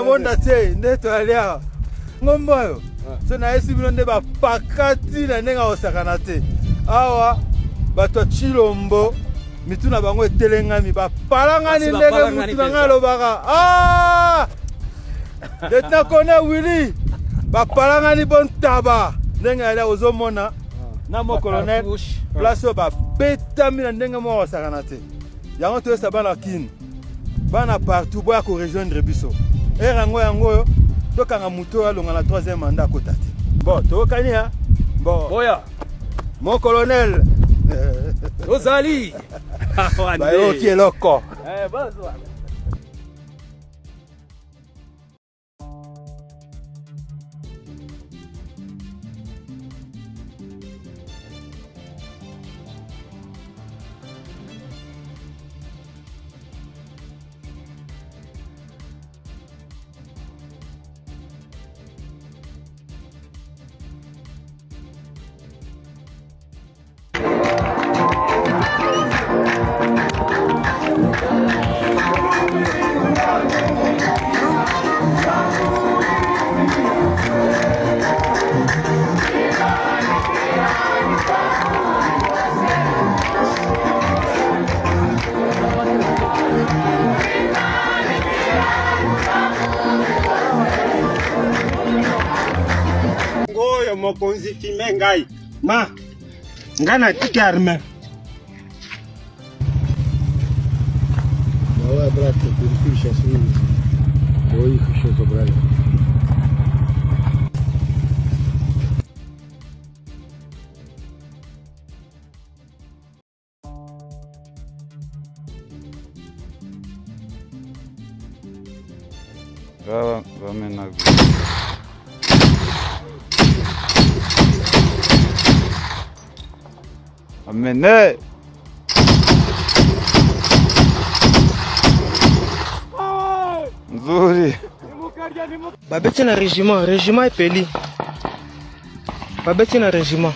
monda te nde toalia ngombo yo so na esi bino nde bapakati na ndenge osakana te awa bato Chilombo mituna bango etelengami bapalangani ndenge mutu na ngai alobaka Lieutenant Colonel Willy bapalangani bon taba ndenge alia ozomona na mo colonel place oyo babetami na ndenge moko osakana te yango toyesa bana kini bana partout boya korejoindre biso yango oyo tokanga mutu oyo alonga na 3e mandat akota te bon tokokani bon oya mon colonel Ozali bayoki eloko ngoyo mokonzi fime ngai ma ngana tikarme Давай, братка, перепи, сейчас увидишь. Твоих еще забрали. Amenez Nzuri babeti na régiment epeli babeti na régiment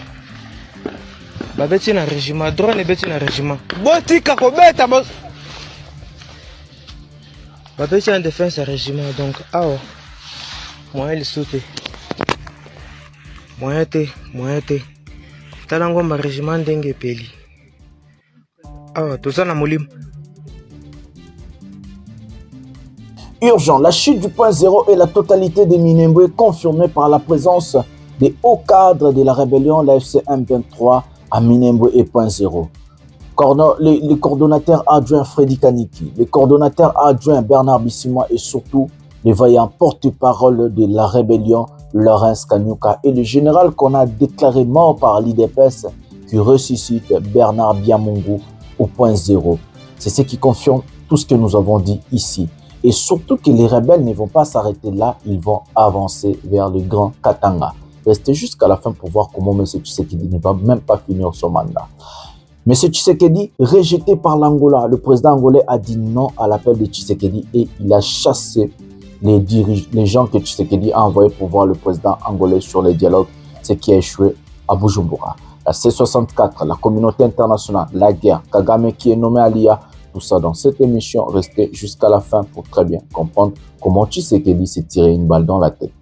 drone ebeti na régiment botika kobeta babeti en défense ya régiment donc awa moyen lisu te moyen te tala ngomba régiment ndenge epeli awa toza na molimo. Urgent, la chute du point zéro et la totalité des Minembwe confirmée par la présence des hauts cadres de la rébellion, la FC M23 à Minembwe et point zéro. Les coordonnateurs adjoints Freddy Kaniki, les coordonnateurs adjoints Bernard Bissima et surtout les vaillants porte-parole de la rébellion Laurence Kanyuka et le général qu'on a déclaré mort par l'IDPS qui ressuscite Bernard Biamungu au point zéro. C'est ce qui confirme tout ce que nous avons dit ici. Et surtout que les rebelles ne vont pas s'arrêter là, ils vont avancer vers le grand Katanga. Restez jusqu'à la fin pour voir comment M. Tshisekedi ne va même pas finir son mandat. M. Tshisekedi, rejeté par l'Angola, le président angolais a dit non à l'appel de Tshisekedi et il a chassé les gens que Tshisekedi a envoyés pour voir le président angolais sur les dialogues, ce qui a échoué à Bujumbura. La C64, la communauté internationale, la guerre, Kagame qui est nommé Alia, tout ça dans cette émission. Restez jusqu'à la fin pour très bien comprendre comment Tshisekedi s'est tiré une balle dans la tête.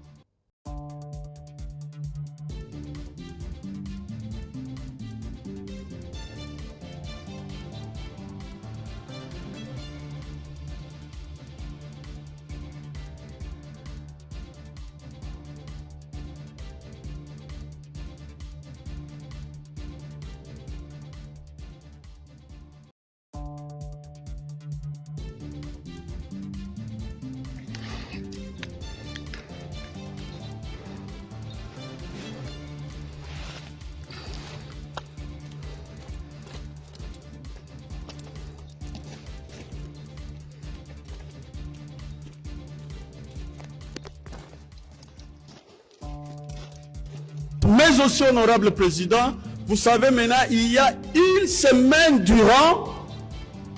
Mais aussi, honorable président, vous savez maintenant, il y a une semaine durant,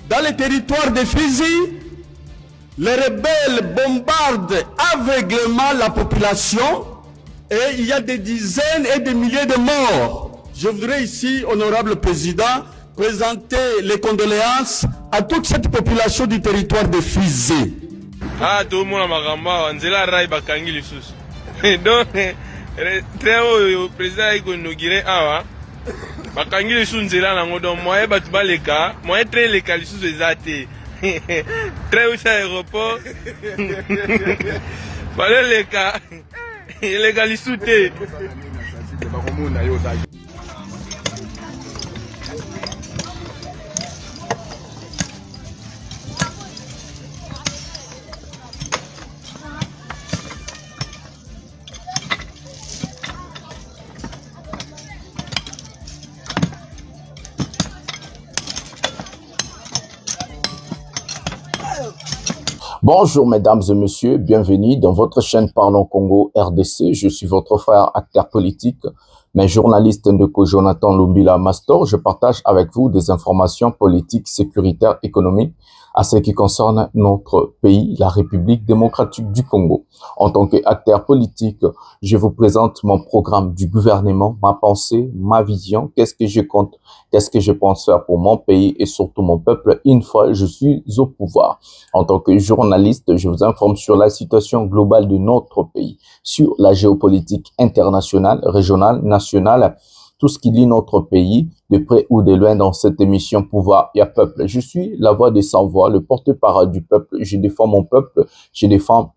dans les territoires de Fizi, les rebelles bombardent aveuglément la population et il y a des dizaines et des milliers de morts. Je voudrais ici, honorable président, présenter les condoléances à toute cette population du territoire de Fizi. Ah, tout le monde a maramba, Nzela Rai Bakangi lisusu. Donc, très haut, président est inauguré awa. Bakangi lisusu Nzela nango donc moi batu baleka, moi très leka lisusu ezate. Très haut sur aéroport. Fallait leka. Leka lisusu te. Bonjour mesdames et messieurs, bienvenue dans votre chaîne Parlons Congo RDC. Je suis votre frère acteur politique, mais journaliste Ndeko Jonathan Lumbila Mastor. Je partage avec vous des informations politiques, sécuritaires, économiques à ce qui concerne notre pays, la République démocratique du Congo. En tant qu'acteur politique, je vous présente mon programme du gouvernement, ma pensée, ma vision, qu'est-ce que je compte, qu'est-ce que je pense faire pour mon pays et surtout mon peuple une fois je suis au pouvoir. En tant que journaliste, je vous informe sur la situation globale de notre pays, sur la géopolitique internationale, régionale, nationale, tout ce qui lie notre pays, de près ou de loin dans cette émission Pouvoir et Peuple. Je suis la voix des sans-voix, le porte-parole du peuple. Je défends mon peuple, je défends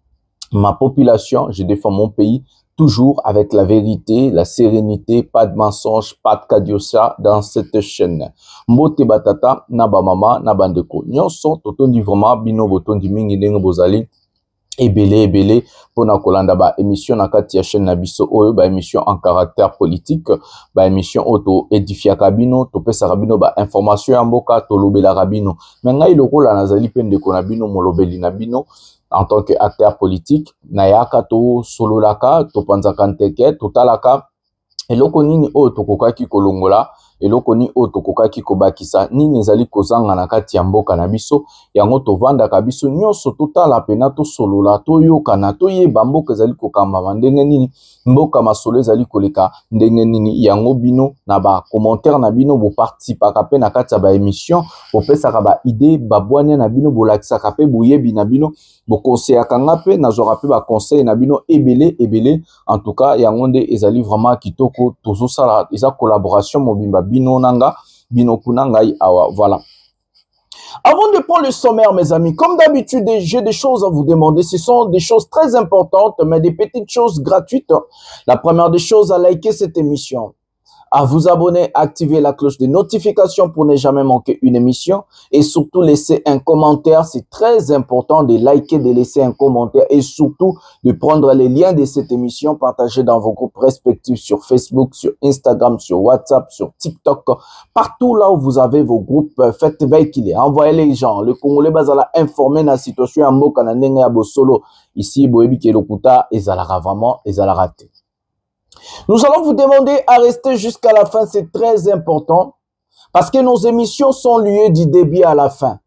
ma population, je défends mon pays, toujours avec la vérité, la sérénité, pas de mensonge, pas de kadiosa dans cette chaîne. Mbote batata, naba mama, naba ndeko. Nyonso, totondi vraiment, bino botondi mingi ndenge bozali. Ebele pona kolanda ba émission na kati ya chaîne na biso oyo ba émission en caractère politique ba émission auto édifia kabino to pesa kabino ba information ya mboka to lobela kabino mais ngai lokola nazali pende ko na bino molobeli na bino en tant que acteur politique na yaka to sololaka to panzaka nteke to talaka eloko nini oyo tokokaki kolongola eloko ni oyo tokokaki kobakisa nini ezali kozanga na kati ya mboka na biso yango tovandaka biso nyonso totala pena tosolola toyokana toyeba mboka ezali kokambama ndenge nini mboka masolo ezali koleka ndenge nini yango bino na ba commentaire na bino boparticipaka pe na kati ya ba émission bopesaka ba idée babwania na bino bolakisaka pe boyebi na bino bokonseyaka nga pe nazwaka pe ba conseil na bino ebele en tout cas yango nde ezali vraiment kitoko tozosala eza collaboration mobimba bino nanga bino kunangai awa voilà. Avant de prendre le sommaire, mes amis, comme d'habitude, j'ai des choses à vous demander. Ce sont des choses très importantes, mais des petites choses gratuites. La première des choses, à liker cette émission, à vous abonner, activer la cloche de notification pour ne jamais manquer une émission et surtout laisser un commentaire. C'est très important de liker, de laisser un commentaire et surtout de prendre les liens de cette émission, partager dans vos groupes respectifs sur Facebook, sur Instagram, sur WhatsApp, sur TikTok. Partout là où vous avez vos groupes, faites véhiculer, envoyez les gens. Le Congolais bazala informé na situation à Mboka na ndenge ya bosolo. Ici, boyebi ke lokuta ezalaka vraiment ezalaka te. Nous allons vous demander à rester jusqu'à la fin, c'est très important parce que nos émissions sont liées du début à la fin.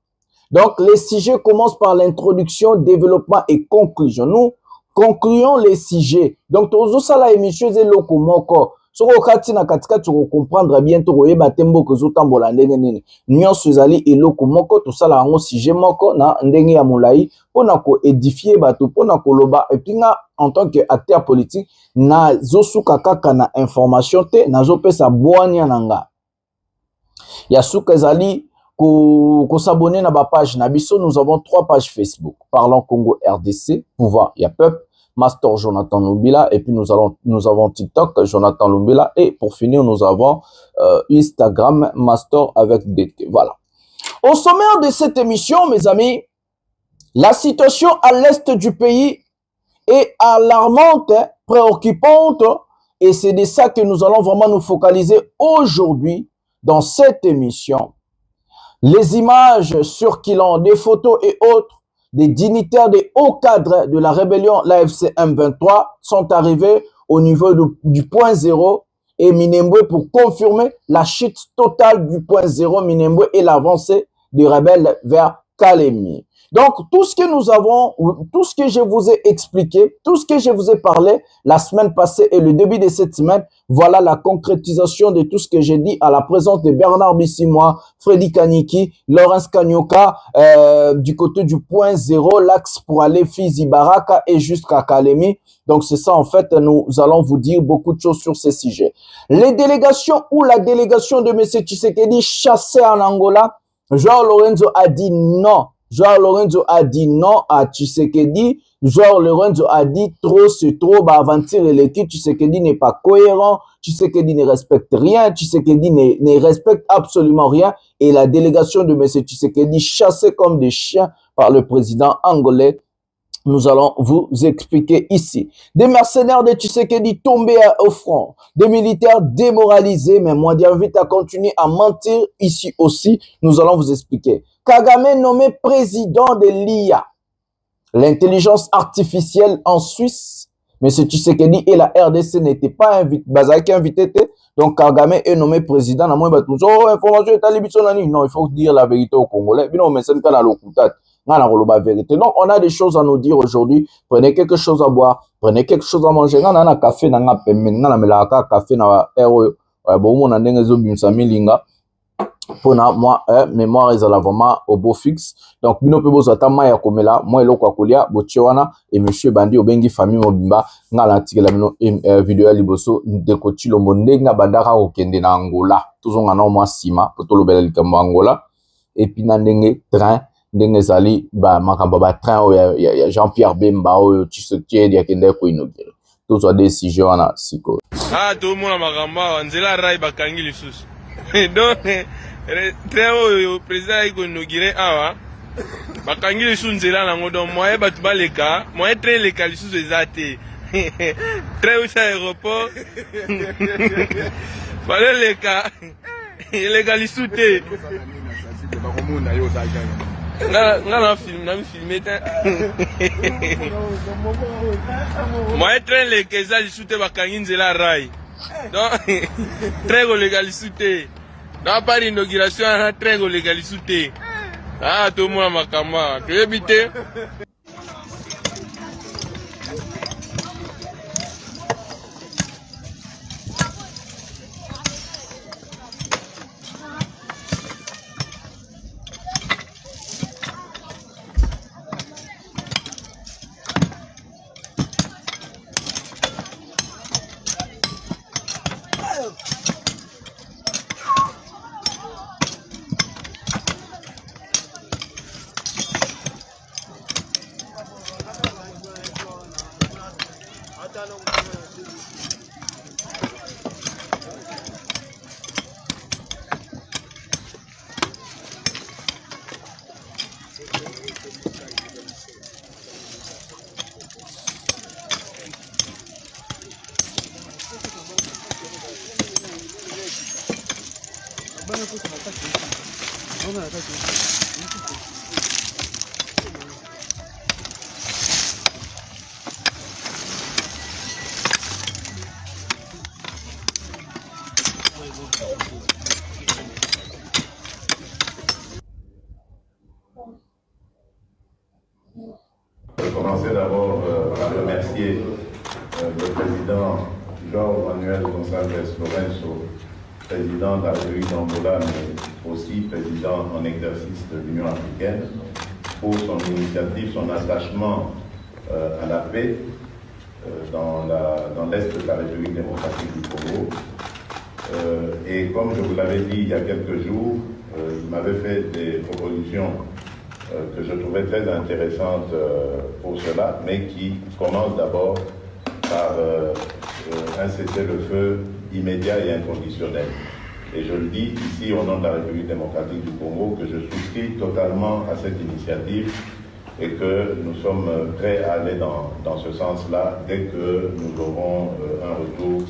Donc, les sujets commencent par l'introduction, développement et conclusion. Nous concluons les sujets. Donc, tout ça, la émission, c'est le komoko. Soko kati na katika tu comprendre bien to koyeba tembo ko zotambola ndenge nini nyonso ezali eloko moko to sala yango sujet moko na ndenge ya molai pona ko édifier bato pona ko loba et puis nga en tant que acteur politique na zosuka kaka na information te na zo pesa bwanya nanga ya suka ezali ko s'abonner na ba page na biso. Nous avons 3 pages Facebook Parlons Congo RDC Pouvoir ya Peuple Mastor Jonathan Lumbila et puis nous avons TikTok Jonathan Lumbila et pour finir nous avons Instagram Mastor avec DT. Voilà. Au sommaire de cette émission, mes amis, la situation à l'est du pays est alarmante, préoccupante et c'est de ça que nous allons vraiment nous focaliser aujourd'hui dans cette émission. Les images circulant, des photos et autres des dignitaires des hauts cadres de la rébellion, l'AFC M23, sont arrivés au niveau du point zéro et Minembwe pour confirmer la chute totale du point zéro Minembwe et l'avancée des rebelles vers Kalemi. Donc, tout ce que nous avons, tout ce que je vous ai expliqué, tout ce que je vous ai parlé la semaine passée et le début de cette semaine, voilà la concrétisation de tout ce que j'ai dit à la présence de Bernard Bissimois, Freddy Kaniki, Laurence Kanyoka, du côté du point zéro, l'axe pour aller Fizi Baraka et jusqu'à Kalemi. Donc, c'est ça, en fait, nous allons vous dire beaucoup de choses sur ces sujets. Les délégations ou la délégation de M. Tshisekedi chassée en Angola, Joao Lorenzo a dit non. Joao Lorenzo a dit non à Tshisekedi. Joao Lorenzo a dit trop, c'est trop, bah, aventure et l'équipe. Tshisekedi n'est pas cohérent. Tshisekedi ne respecte rien. Tshisekedi ne respecte absolument rien. Et la délégation de M. Tshisekedi chassée comme des chiens par le président angolais. Nous allons vous expliquer ici. Des mercenaires de Tshisekedi tombés au front. Des militaires démoralisés, mais moi j'invite à continuer à mentir ici aussi. Nous allons vous expliquer. Kagame nommé président de l'IA, l'intelligence artificielle en Suisse. Mais ce Tshisekedi et la RDC n'étaient pas invités. Bazaki invité. Donc Kagame est nommé président. Non, il faut dire la vérité aux Congolais. Donc, on a des choses à nous dire aujourd'hui. Prenez quelque chose à boire, prenez quelque chose à manger. Café, pour moi, mémoire est vraiment au beau fixe. Donc, bino pe bozata maya komela, moi eloko akolia, bochewana, et monsieur Bandi obengi famille mobimba, nga lantikela bino vidéo ya liboso, ndeko Chilombo ndenga bandaka okende na Angola. Toujours ngana mwa sima, poto lobela likambo Angola. Et puis na ndenge train, ndenge zali, ba makamba ba train ya Jean-Pierre Bemba, oyo Tshisekedi ya kende ko inaugurer. Tout soit décision wana siko. Ah, tout le monde makamba, nzela rai bakangi lisusu. Donc, train oyo président iko inaugurer awa, bakangi lisusu nzela nango donc moyen batu baleka, moyen train leka lisusu ezate. Train au aéroport. Fallait leka. Leka lisusu te. Nga filmé moi train leka eza lisusu te bakangi nzela rai. Donc train kolega lisusu te. Donc par inauguration na train kolega lisusu te. Ah tout le monde makamba toyebi te. Je vais commencer d'abord par remercier le président João Gonçalves Lourenço, président de la République d'Angola, mais aussi président en exercice de l'Union africaine, pour son initiative, son attachement à la paix dans l'Est de la République démocratique du Congo. Et comme je vous l'avais dit il y a quelques jours, il m'avait fait des propositions que je trouvais très intéressantes pour cela, mais qui commencent d'abord par un cessez-le-feu immédiat et inconditionnel. Et je le dis ici au nom de la République démocratique du Congo que je souscris totalement à cette initiative et que nous sommes prêts à aller dans ce sens-là dès que nous aurons un retour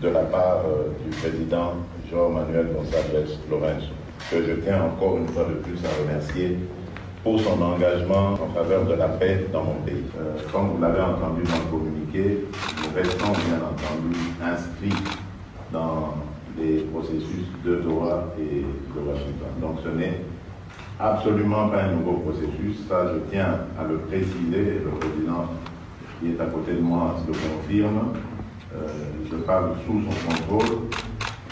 de la part du président João Manuel Gonçalves Lourenço, que je tiens encore une fois de plus à remercier pour son engagement en faveur de la paix dans mon pays. Comme vous l'avez entendu dans le communiqué, nous restons bien entendu inscrits dans les processus de Doha et de Washington. Donc ce n'est absolument pas un nouveau processus. Ça, je tiens à le préciser. Le président qui est à côté de moi le confirme. Je parle sous son contrôle.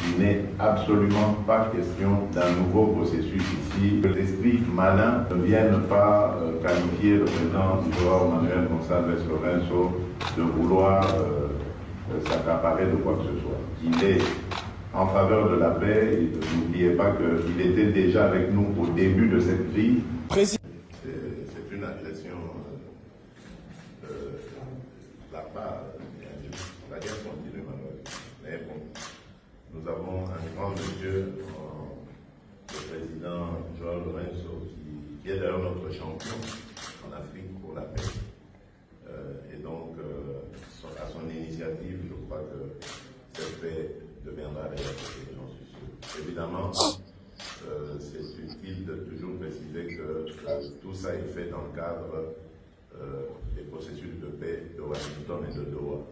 Il n'est absolument pas question d'un nouveau processus ici. Que l'esprit malin ne vienne pas qualifier le président João Manuel Gonçalves Lourenço de vouloir s'accaparer de quoi que ce soit. Il est en faveur de la paix. N'oubliez pas qu'il était déjà avec nous au début de cette crise. C'est une agression de la part. La guerre continue malheureusement. Mais bon, nous avons un grand monsieur, le président João Lourenço, qui est d'ailleurs notre champion en Afrique pour la paix. Et donc, à son initiative, je crois que cette paix deviendra réalité, j'en suis sûr. Évidemment, c'est utile de toujours préciser que tout ça est fait dans le cadre des processus de paix de Washington et de Doha. Donc,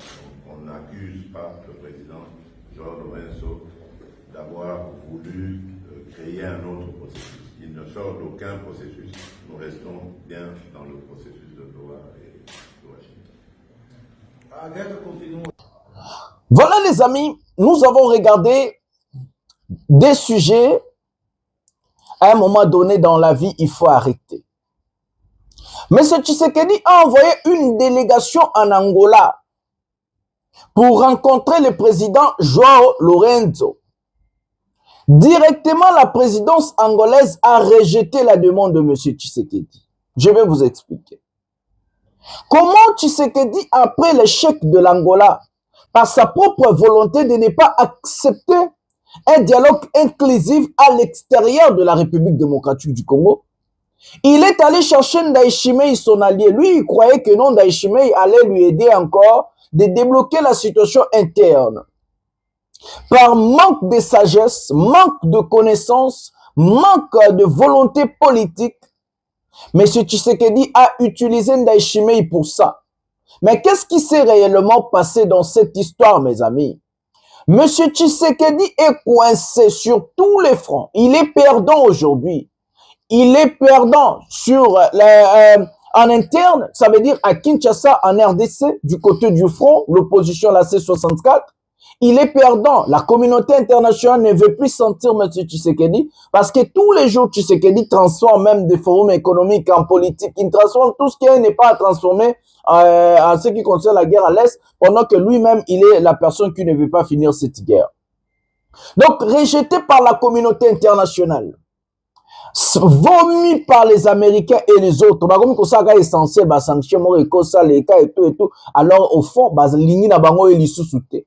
on n'accuse pas le président João Lourenço d'avoir voulu créer un autre processus. Il ne sort d'aucun processus. Nous restons bien dans le processus de Doha et de Washington. Voilà les amis, nous avons regardé des sujets. À un moment donné dans la vie, il faut arrêter. M. Tshisekedi a envoyé une délégation en Angola pour rencontrer le président João Lourenço. Directement, la présidence angolaise a rejeté la demande de M. Tshisekedi. Je vais vous expliquer. Comment Tshisekedi, après l'échec de l'Angola, par sa propre volonté de ne pas accepter un dialogue inclusif à l'extérieur de la République démocratique du Congo, il est allé chercher Ndayishimiye, son allié. Lui, il croyait que non, Ndayishimiye allait lui aider encore de débloquer la situation interne. Par manque de sagesse, manque de connaissances, manque de volonté politique, M. Tshisekedi a utilisé Ndayishimiye pour ça. Mais qu'est-ce qui s'est réellement passé dans cette histoire, mes amis? M. Tshisekedi est coincé sur tous les fronts. Il est perdant aujourd'hui. Il est perdant sur en interne, ça veut dire à Kinshasa, en RDC, du côté du front, l'opposition, la C64. Il est perdant. La communauté internationale ne veut plus sentir M. Tshisekedi parce que tous les jours, Tshisekedi transforme même des forums économiques en politique. Il transforme tout ce qui n'est pas à transformer en ce qui concerne la guerre à l'Est, pendant que lui-même, il est la personne qui ne veut pas finir cette guerre. Donc, rejeté par la communauté internationale, vomi par les Américains et les autres. Comme ça, c'est essentiel, sanction, et tout. Alors, au fond, l'igni na bango et l'issoussouté.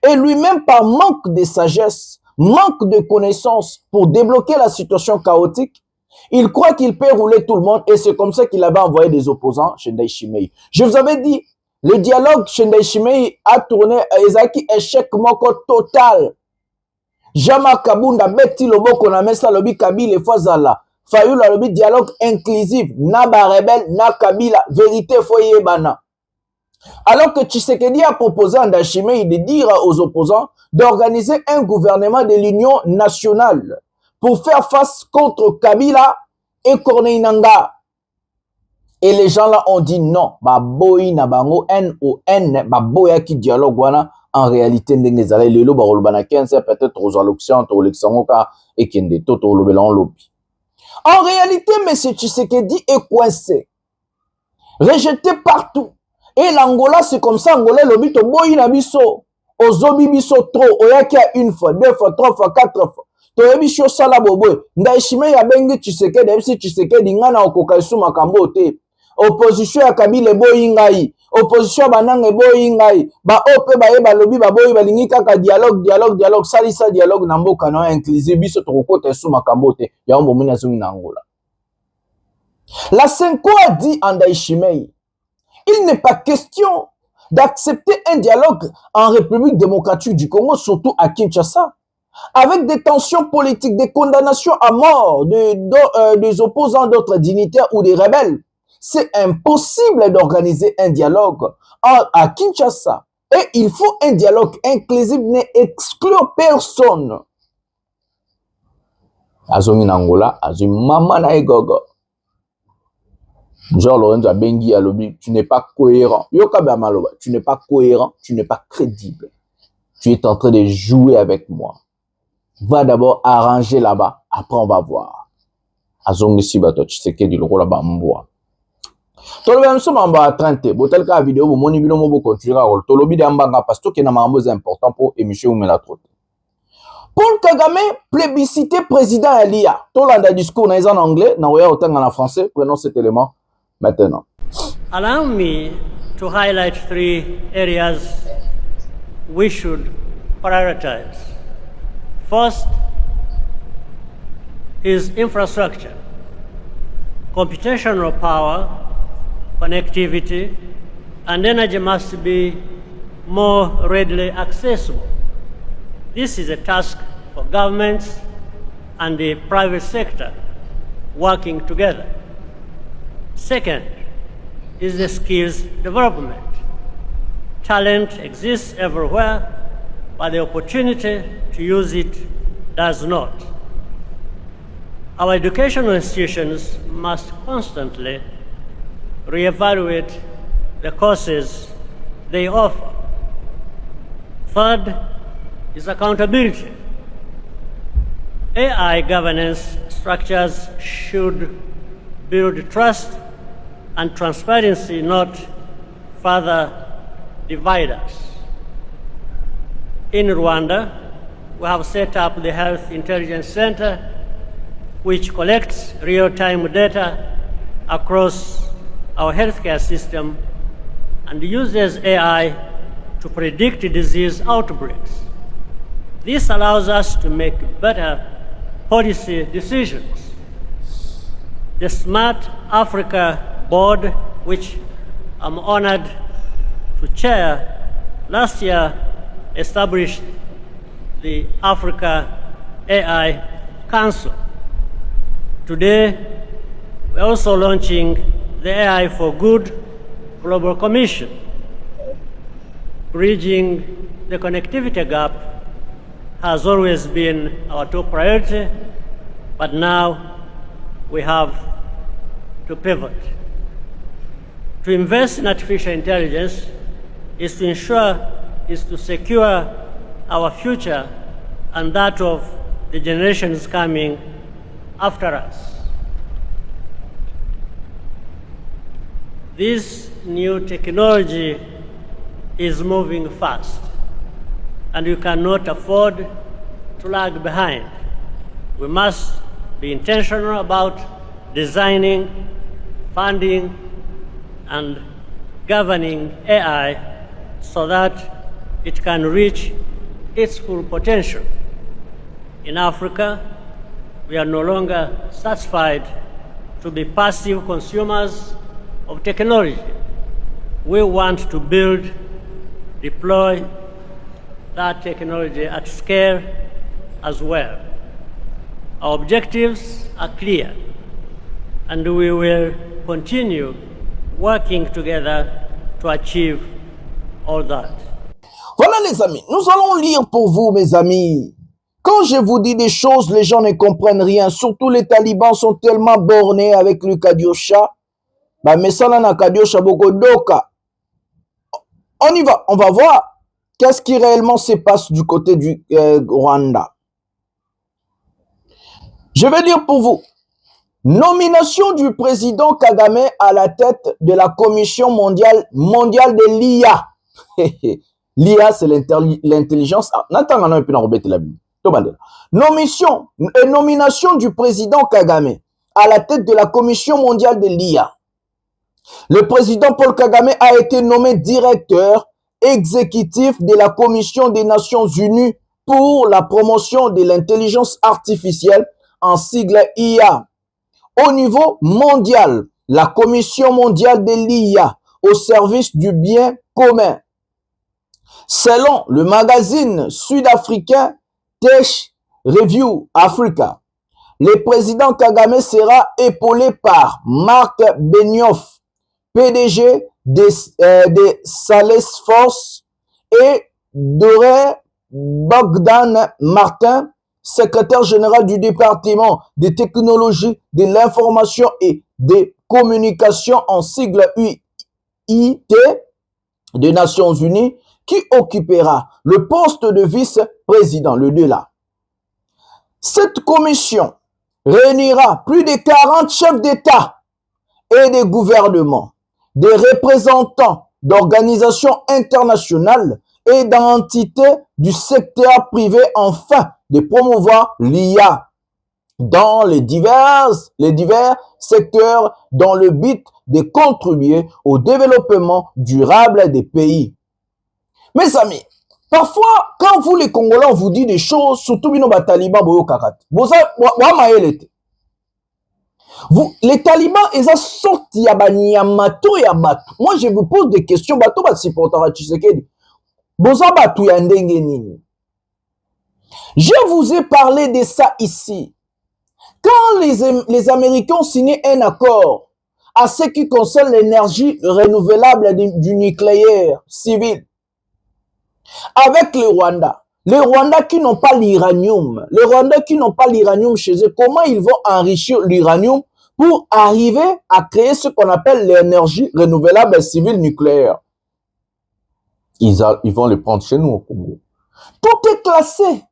Et lui-même, par manque de sagesse, manque de connaissances pour débloquer la situation chaotique, il croit qu'il peut rouler tout le monde et c'est comme ça qu'il avait envoyé des opposants chez Ndayishimiye. Je vous avais dit, le dialogue chez Ndayishimiye a tourné à Ezaki échec moko total. Jama Kabunda beti loboko na mesa lobi Kabila Fazala. Fayula lobi dialogue inclusif. Na ba rebelle, na Kabila. Vérité foye bana. Alors que Tshisekedi a proposé à Ndayishimiye de dire aux opposants d'organiser un gouvernement de l'Union nationale pour faire face contre Kabila et Corneille Nangaa. Et les gens là ont dit non. Baboyi na bango N-O-N. Baboya qui dialogue wana. En réalité, ndengezala lelo ba rolbana 15 peut-être aux allocutions to lexangoka et kende toto lobelan lobi. En réalité, M. Tshisekedi est coincé. Rejeté partout. Et l'Angola, c'est comme ça, Angola, lobi to boyi na biso. Ozobi biso trop. Oyaki a une fois, deux fois, trois fois, quatre fois. Toyebi sho sala boboy. Ndayishimiye ya bengi Tshisekedi, MC Tshisekedi ngana okoka isu makambo te. Opposition ya Kabila boyi ngai. Opposition banange boyi ngai. Ba ope ba yeba lobi ba boyi balingi kaka dialogue salisa dialogue na mboka na inclusive biso tokokota isu makambo te. Ya ombo muna zongi na Angola. La Senko a dit à Ndayishimiye, il n'est pas question d'accepter un dialogue en République démocratique du Congo, surtout à Kinshasa, avec des tensions politiques, des condamnations à mort des opposants, d'autres dignitaires ou des rebelles. C'est impossible d'organiser un dialogue à Kinshasa. Et il faut un dialogue inclusif, n'exclut personne. azongi na Angola, azongi mama na egogo. Genre Lorenzo Abengi alobi, tu n'es pas cohérent. Yokabe Maloba, tu n'es pas cohérent, tu n'es pas crédible. Tu es en train de jouer avec moi. Va d'abord arranger là-bas, après on va voir. Azongi Sibato, tu sais que du logo là-bas mboa. Tolobi amso mamba 30, botel ka vidéo bo moni bino mo bo continuer à tolobi de mbanga parce que na mambo c'est important pour émission ou la trotte. Paul Kagame plébiscité président Elia. Tolanda discours en anglais, na oya autant en français, prenons cet élément maintenant. Allow me to highlight 3 areas we should prioritize. First is infrastructure, computational power, connectivity, and energy must be more readily accessible. This is a task for governments and the private sector working together. Second is the skills development. Talent exists everywhere, but the opportunity to use it does not. Our educational institutions must constantly reevaluate the courses they offer. Third is accountability. AI governance structures should build trust and transparency, not further divide us. In Rwanda, we have set up the Health Intelligence Center, which collects real-time data across our healthcare system and uses AI to predict disease outbreaks. This allows us to make better policy decisions. The Smart Africa Board, which I'm honored to chair, last year established the Africa AI Council. Today, we're also launching the AI for Good Global Commission. Bridging the connectivity gap has always been our top priority, but now we have to pivot. To invest in artificial intelligence is to secure our future and that of the generations coming after us. This new technology is moving fast, and we cannot afford to lag behind. We must be intentional about designing, funding, and governing AI so that it can reach its full potential. In Africa, we are no longer satisfied to be passive consumers of technology. We want to build, deploy that technology at scale as well. Our objectives are clear, and we will continue working together to achieve all that. Voilà les amis, nous allons lire pour vous mes amis. Quand je vous dis des choses, les gens ne comprennent rien. Surtout les talibans sont tellement bornés avec le Kadiosha. Bah, mais ça là, na Kadiosha Bogodoka. On y va, on va voir qu'est-ce qui réellement se passe du côté du Rwanda. Je vais dire pour vous, nomination du président Kagame à la tête de la Commission mondiale de l'IA. L'IA, c'est l'intelligence. Nomination du président Kagame à la tête de la Commission mondiale de l'IA. Le président Paul Kagame a été nommé directeur exécutif de la Commission des Nations Unies pour la promotion de l'intelligence artificielle, en sigle IA. Au niveau mondial, la Commission mondiale de l'IA au service du bien commun. Selon le magazine sud-africain Tech Review Africa, le président Kagame sera épaulé par Marc Benioff, PDG de Salesforce, et Doré Bogdan Martin, secrétaire général du département des technologies de l'information et des communications en sigle UIT des Nations Unies, qui occupera le poste de vice-président, le 2 là. Cette commission réunira plus de 40 chefs d'État et de gouvernements, des représentants d'organisations internationales et d'entités du secteur privé afin de promouvoir l'IA dans les divers secteurs dans le but de contribuer au développement durable des pays. Mes amis, parfois, quand vous les Congolais, on vous dit des choses, surtout les talibans, les talibans, ils ont sorti Yamato et Abatou. Moi, je vous pose des questions. Bato va supporter Tshisekedi. Je vous ai parlé de ça ici. Quand les Américains ont signé un accord à ce qui concerne l'énergie renouvelable du nucléaire civil avec le Rwanda qui n'ont pas l'uranium, les Rwandais qui n'ont pas l'uranium chez eux, comment ils vont enrichir l'uranium pour arriver à créer ce qu'on appelle l'énergie renouvelable civile nucléaire? Ils vont le prendre chez nous au Congo. Tout est classé,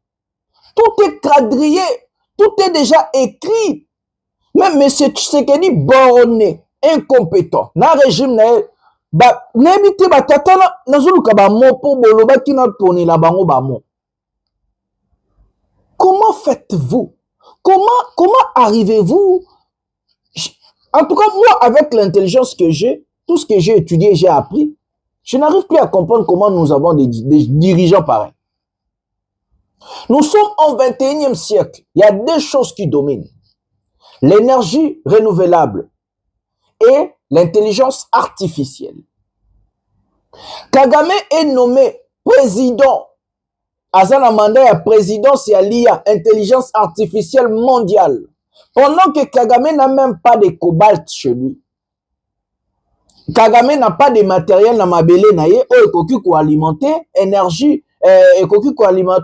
tout est quadrillé, tout est déjà écrit. Même M. Tshisekedi borné, incompétent, dans le régime, comment faites-vous? Comment arrivez-vous? En tout cas, moi, avec l'intelligence que j'ai, tout ce que j'ai étudié, j'ai appris, je n'arrive plus à comprendre comment nous avons des dirigeants pareils. Nous sommes au 21e siècle. Il y a deux choses qui dominent. L'énergie renouvelable et l'intelligence artificielle. Kagame est nommé président. Azana mandat présidence et l'IA, intelligence artificielle mondiale. Pendant que Kagame n'a même pas de cobalt chez lui. Kagame n'a pas de matériel dans ma belé naïe, ou alimenter énergie,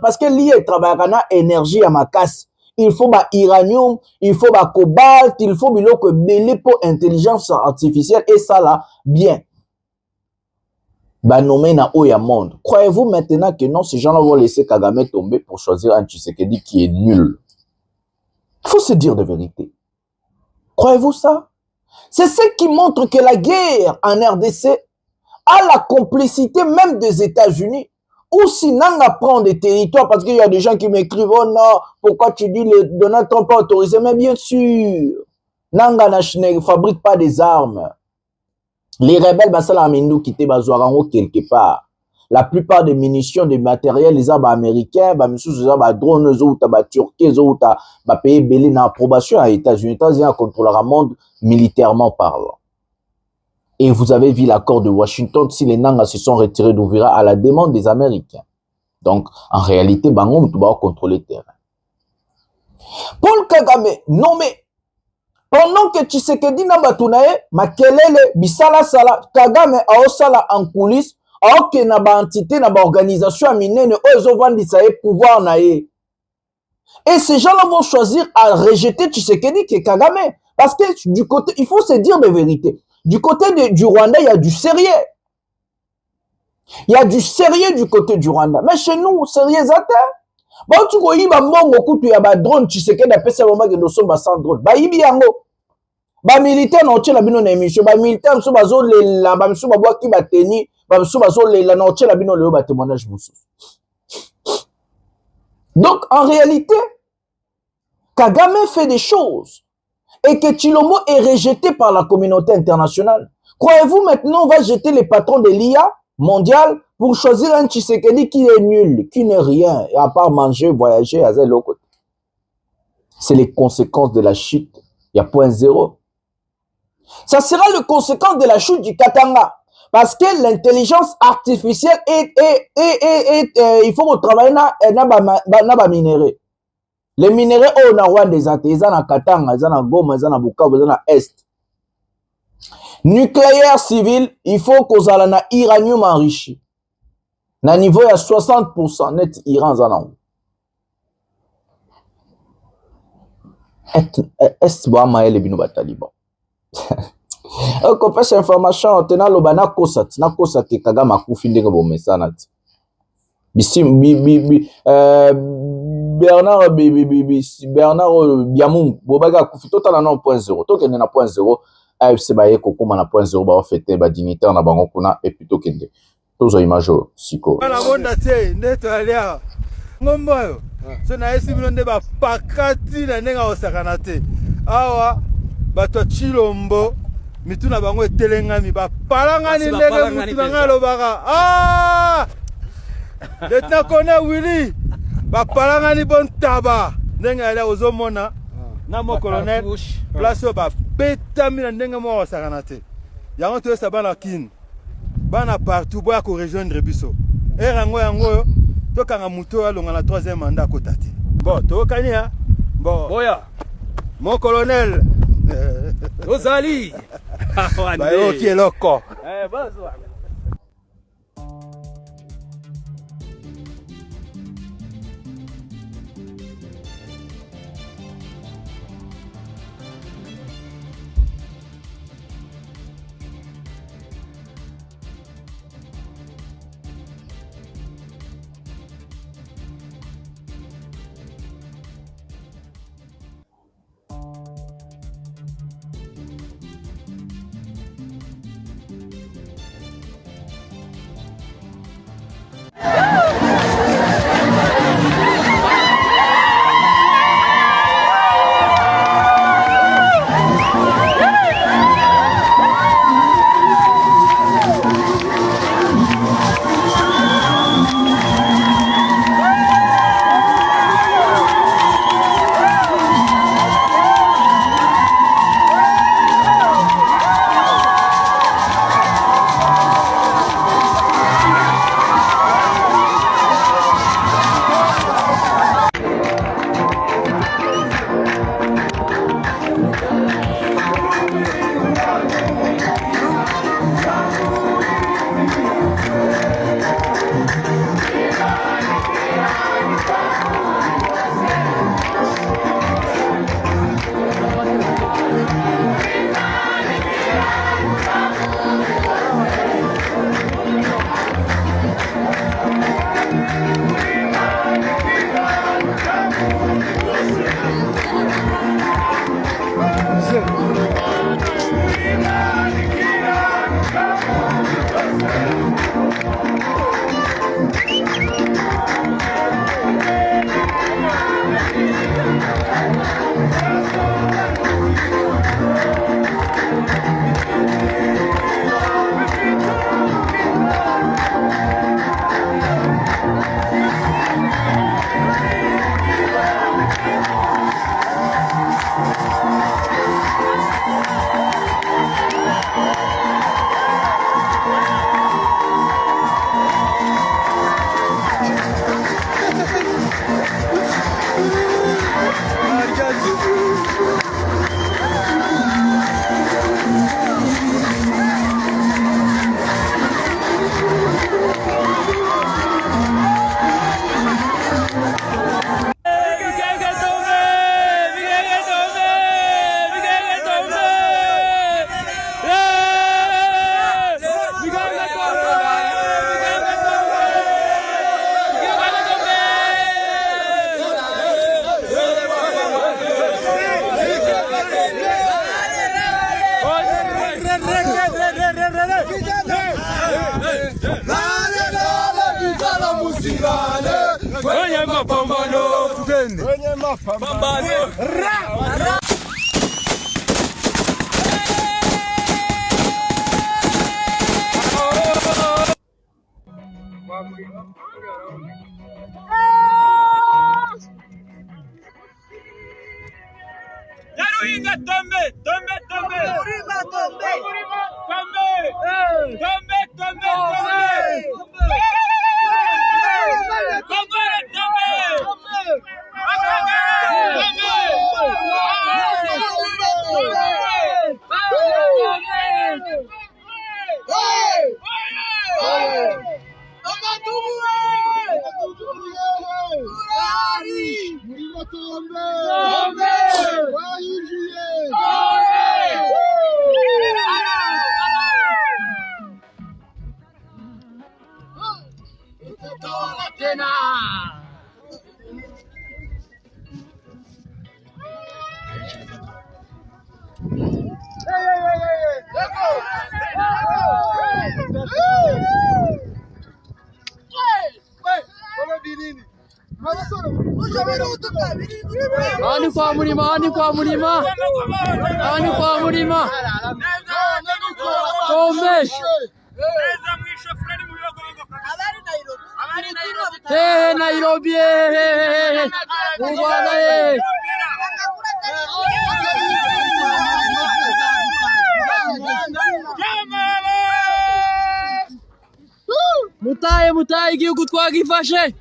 parce que l'IA travaille à énergie à ma casse. Il faut ba uranium, il faut ba cobalt, il faut biloko belé pour intelligence artificielle et ça là, bien. Ba nommé na oya monde. Croyez-vous maintenant que non, ces gens-là vont laisser Kagame tomber pour choisir un Tshisekedi qui est nul? Il faut se dire de vérité. Croyez-vous ça? C'est ce qui montre que la guerre en RDC a la complicité même des États-Unis. Ou si Nanga prend des territoires, parce qu'il y a des gens qui m'écrivent, oh non, pourquoi tu dis le Donald Trump pas autorisé? Mais bien sûr, Nanga ne fabrique pas des armes. Les rebelles, bah, ça l'a amené quitter Bazoarango quelque part. La plupart des munitions, des matériels, les armes américains, bah, monsieur, les armes drones, bah, Turquie, bah, pays belé dans l'approbation aux États-Unis. Les États-Unis contrôlent le monde militairement parlant. Et vous avez vu l'accord de Washington, si les Nangas se sont retirés d'Ouvira à la demande des Américains. Donc, en réalité, Bangom, tu vas contrôler le terrain. Paul Kagame, nommé, pendant que Tshisekedi n'a pas tourné, Makelele, Bisala Sala, Kagame a osala en coulisses, a que na ba entité, na ba organisation aminene, ozo vandi sa pouvoir nae. Et ces gens-là vont choisir à rejeter Tshisekedi que Kagame. Parce que du côté, il faut se dire de vérité. Du côté du Rwanda, il y a du sérieux. Il y a du sérieux du côté du Rwanda. Mais chez nous, sérieux atteint. Bon, tu vois, il va beaucoup de drone, tu sais qu'il y a des gens qui sont sans drone. Bah, il y a des militaires qui ont été émission. Bah, militaires qui ont été témoignage. Donc, en réalité, Kagame fait des choses. Et que Tshilombo est rejeté par la communauté internationale. Croyez-vous maintenant on va jeter les patrons de l'IA mondiale pour choisir un Tshisekedi qui est nul, qui n'est rien, et à part manger, voyager, à l'autre côté. C'est les conséquences de la chute. Il y a point zéro. Ça sera les conséquences de la chute du Katanga. Parce que l'intelligence artificielle il faut retravailler dans minerai. Les minéraux au Rwanda des Athées, ils sont à Katanga, ils sont à Goma, ils sont à Bukavu, ils sont à Est. Nucléaire civil, il faut qu'on ait un uranium enrichi. Na niveau à 60% net Iran en. est boama ele bino ba taliban. Kopesa information tena loba na kosa ke Kagame akufi ndenge bo mesanati. Bernard Biamou bobaga akufi total na 1.0 tokende na 0.0 AFC baye kokoma na 0.0 ba fêter ba dignitaire na bango kuna et plutôt kende tozo image siko na bonda te ndeto alia ngombo yo so na esi bino nde ba pakati na ndenga osakana te awa bato Chilombo mituna bango etelengami ba palangani ndenge mutu na ngalo baka Letna kone Willy ba palangani bon taba ndenge alia ozomona na mo colonel place ba betami na ndenge mo osakana te yango to esa bana kin bana partout boya ko rejoindre biso erango yango tokanga muto alonga na 3e mandat ko tati bon tokani ha bon boya mon colonel Ozali ba yo ki eloko bazo Tombe! Ani kwa mulima, ani kwa mulima, ani kwa mulima. Tomesh. Hey, Nairobi. Ubana. Mutaye, mutaye, igihugu twagifashe.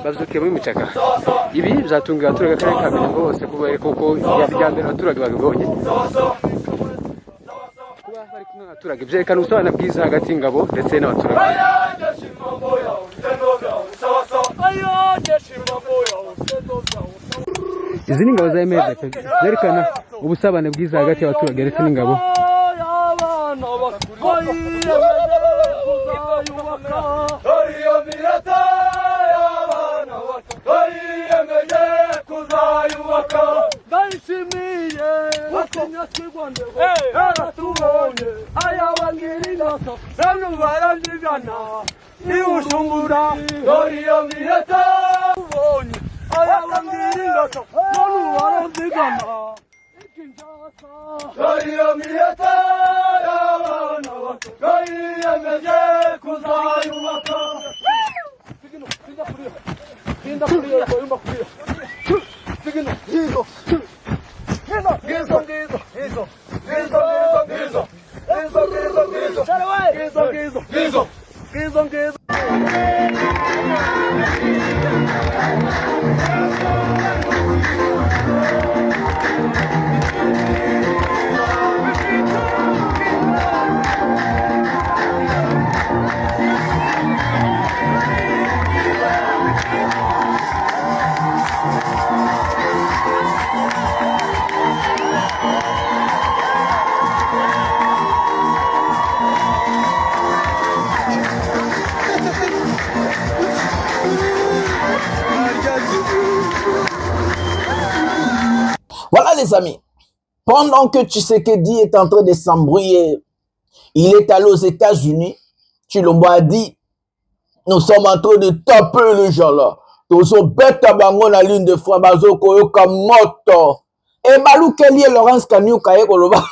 bazuke muri mucaka ibi bizatunga abaturage akarere ka Minembwe bose kubera kuko yajyambere abaturage babibonye kuba bari kumwe n'abaturage byerekana ubusabane bwiza hagati y'ingabo ndetse n'abaturage. Izi ni ingabo za MRDF zerekana ubusabane bwiza hagati y'abaturage ndetse n'ingabo. Voilà les amis, pendant que Tshisekedi est en train de s'embrouiller, il est allé aux États-Unis, Tshilombo a dit, nous sommes en train de taper les gens là. Tozo beta bango na ligne de front, bazo koyoka moto. Et balou keli et Laurence Kanyou kaye koloba.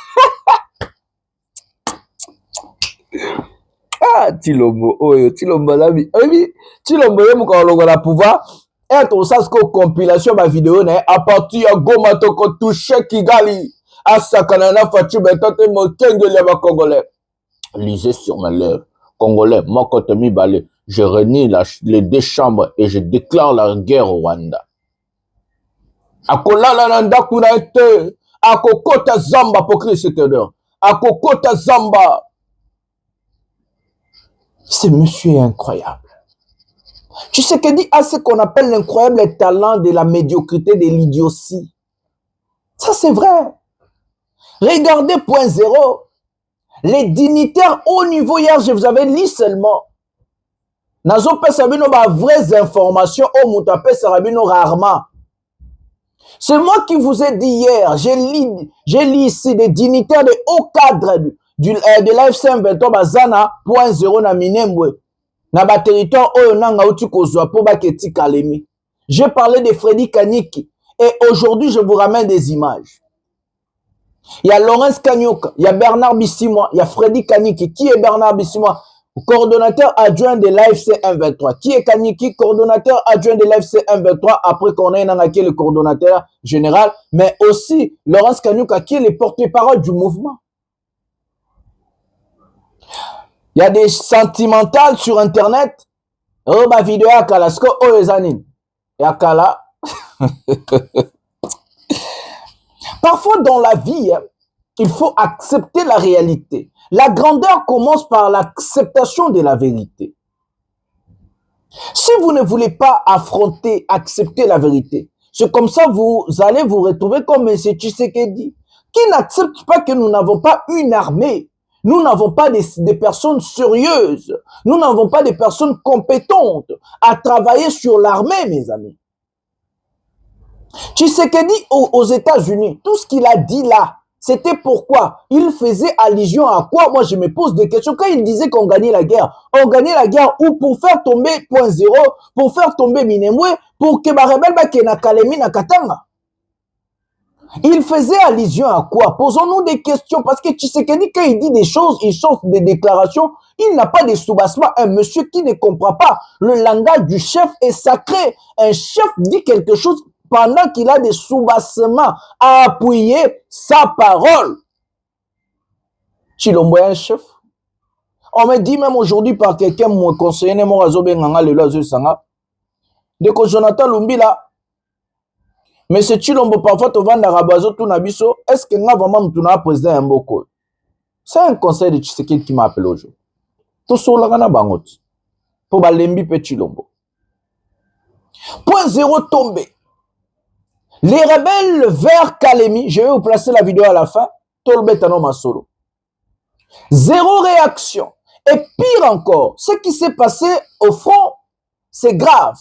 Ah, Tshilombo, oyo, Tshilombo labi. Oui, Tshilombo yemu ka la pouvoir. Et on sait que compilation ma vidéo à partir de Goma toko touche Kigali à Sakanana Fatou Betante Mokenge les Congolais. Lisez sur ma lèvre. Congolais, moi quand mi balé, je renie les deux chambres et je déclare la guerre au Rwanda. Akola la nanda kuna ete, akokota zamba pour Christ Seigneur. Akokota zamba. Ce monsieur est incroyable. Tu sais que dit à ce qu'on appelle l'incroyable talent de la médiocrité, de l'idiotie. Ça, c'est vrai. Regardez point zéro. Les dignitaires haut niveau, hier, je vous avais lu seulement. Nazo Pesabino, vraies informations, au Moutapé Sarabino rarement. C'est moi qui vous ai dit hier, j'ai lu ici des dignitaires de haut cadre de l'AFC M23 Bazana, point 0 na Minembwe. Na ba territoire oyo nanga uti kozwa po baketi Kalemi. J'ai parlé de Freddy Kaniki et aujourd'hui je vous ramène des images. Il y a Laurence Kanyoka, il y a Bernard Bissimois, il y a Freddy Kaniki. Qui est Bernard Bissimois? Coordonnateur adjoint de l'AFC M23. Qui est Kaniki? Coordonnateur adjoint de l'AFC M23 après qu'on ait nanaki le coordonnateur général, mais aussi Laurence Kanyoka qui est le porte-parole du mouvement. Il y a des sentimentales sur internet. Oh, ma vidéo à Kalasko, oh, les animes. Et à Kala. Parfois dans la vie, il faut accepter la réalité. La grandeur commence par l'acceptation de la vérité. Si vous ne voulez pas affronter, accepter la vérité, c'est comme ça vous allez vous retrouver comme M. Tshisekedi, qui n'accepte pas que nous n'avons pas une armée. Nous n'avons pas des personnes sérieuses. Nous n'avons pas des personnes compétentes à travailler sur l'armée, mes amis. Tshisekedi aux États-Unis, tout ce qu'il a dit là, c'était pourquoi? Il faisait allusion à quoi? Moi, je me pose des questions. Quand il disait qu'on gagnait la guerre, on gagnait la guerre où? Pour faire tomber point 0, pour faire tomber Minembwe, pour que Barebel Bakena Kalemi na Katanga. Il faisait allusion à quoi? Posons-nous des questions, parce que Tshisekedi, quand il dit des choses, il change des déclarations, il n'a pas de soubassement. Un monsieur qui ne comprend pas le langage du chef est sacré. Un chef dit quelque chose pendant qu'il a des soubassements à appuyer sa parole. Chilombo est un chef. On me dit même aujourd'hui par quelqu'un, mon conseiller, mon réseau, de Jonathan Lumbila, mais c'est Chilombo parfois tu vas dans Rabazo tout nabiso. Est-ce que nous vraiment tu n'as président Mboko? C'est un conseil de Tshisekedi qui m'a appelé aujourd'hui. Tout sur la gana bangot pour balembi pe Chilombo. Point 0 tombé. Les rebelles vers Kalemi, je vais vous placer la vidéo à la fin. Tolbetano Masolo. Zéro réaction. Et pire encore, ce qui s'est passé au front, c'est grave.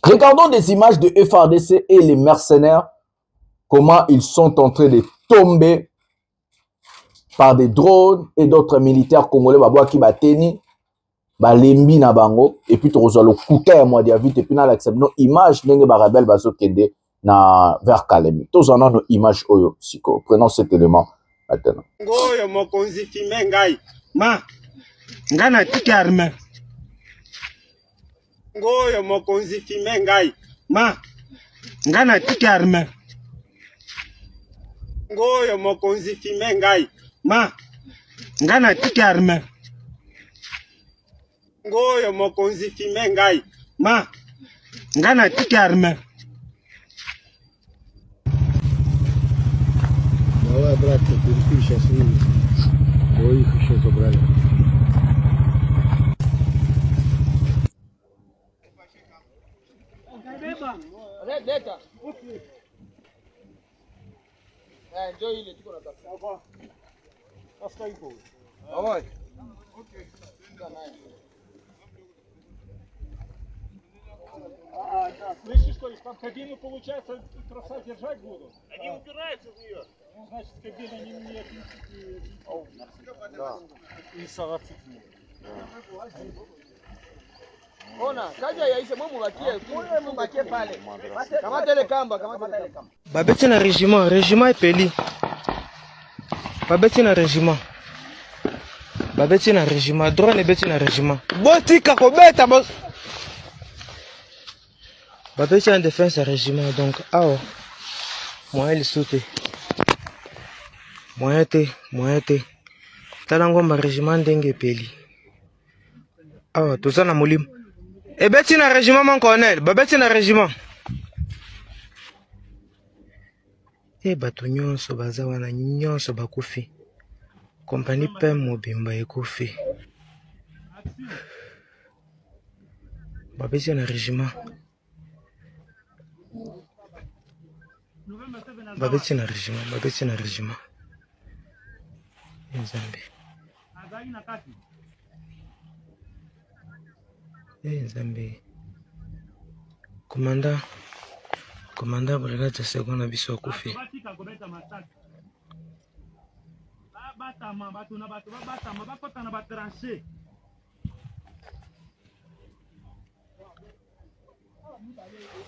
Regardons des images de FARDC et les mercenaires, comment ils sont en train de tomber par des drones et d'autres militaires congolais, qui bateni, balembi na bango, et puis tu reçois le kouka moi vite et puis na l'accepte nos images n'enge barabel baso kende na vers Kalemi. Tous en nos images oyo siko. Prenons cet élément maintenant. Ngoyo mokonzi filme ngai. Ma ngana tiki arme. Ngoyo mokonzi filme ngai. Ma ngana tiki arme. Ngoyo mokonzi filme ngai. Ma ngana tiki arme. Ngoyo mokonzi filme ngai. Ma ngana tiki arme. Давай, братцы, перепи сейчас видите. Двоих еще забрали. Давай. Слышишь, что ли, там кабину, получается, троса держать будут? Они упираются в нее. Ну, значит, кабина не мне. Да. И сарацик нет. Ona, kaja yaisha mwe mubakie, kule mubakie pale. Kamata ile kamba, kamata ile kamba. Babeti na régiment epeli. Babeti na régiment. Babeti na régiment, drone beti na régiment. Botika kobeta boss. Babeti en défense régiment donc awa. Moyen le sauter. Moyen te. Tala ngomba régiment ndenge epeli. Awa toza na molimo. Et beti na régiment mon colonel, babeti na régiment. E bato nyonso baza wana nyonso bakufi. Compagnie Pem Mobimba ekufi. Babeti na régiment. Babeti na régiment. Nzambe. Nzambe. Commandant brigade seconde na biso akufi.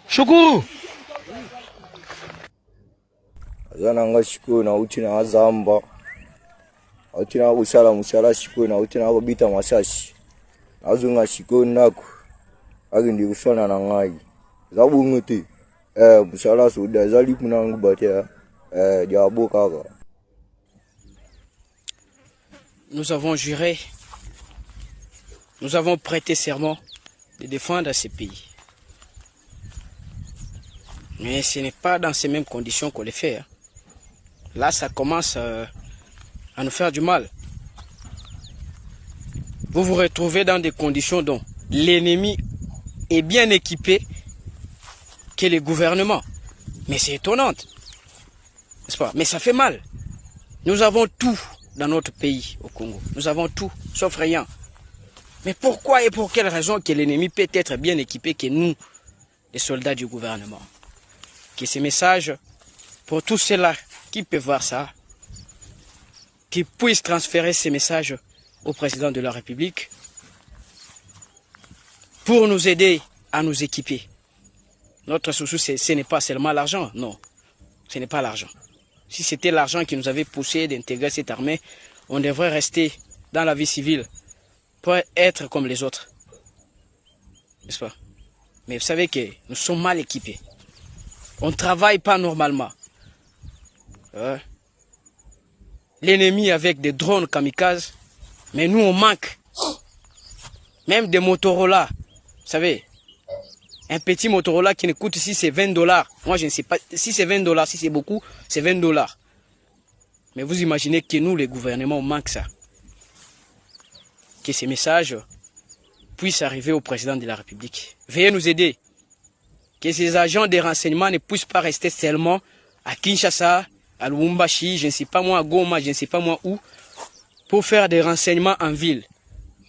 Shukuru. Azana nga shiko na uti na azamba. Uti na musala shiko na uti na bita masashi. Azunga shiko nako. Agindi usana na ngai. Zabu nguti. Musala suda zali kuna ngubatia. Diabo kaka. Nous avons juré, nous avons prêté serment de défendre ce pays. Mais ce n'est pas dans ces mêmes conditions qu'on le fait. Hein. Là, ça commence à nous faire du mal. Vous vous retrouvez dans des conditions dont l'ennemi est bien équipé que le gouvernement. Mais c'est étonnant, n'est-ce pas? Mais ça fait mal. Nous avons tout dans notre pays, au Congo. Nous avons tout, sauf rien. Mais pourquoi et pour quelle raison que l'ennemi peut être bien équipé que nous, les soldats du gouvernement? Que ces messages, pour tous ceux-là qui peuvent voir ça, qu'ils puissent transférer ces messages au président de la République pour nous aider à nous équiper. Notre souci, ce n'est pas seulement l'argent, non. Ce n'est pas l'argent. Si c'était l'argent qui nous avait poussé d'intégrer cette armée, on devrait rester dans la vie civile pour être comme les autres. N'est-ce pas? Mais vous savez que nous sommes mal équipés. On ne travaille pas normalement. L'ennemi avec des drones kamikazes, mais nous on manque. Même des Motorola. Vous savez, un petit Motorola qui ne coûte si c'est $20. Moi, je ne sais pas si c'est $20, si c'est beaucoup, c'est $20. Mais vous imaginez que nous, les gouvernements, on manque ça. Que ces messages puissent arriver au président de la République. Veuillez nous aider. Que ces agents de renseignement ne puissent pas rester seulement à Kinshasa, à Lubumbashi, je ne sais pas moi, à Goma, je ne sais pas moi où, pour faire des renseignements en ville.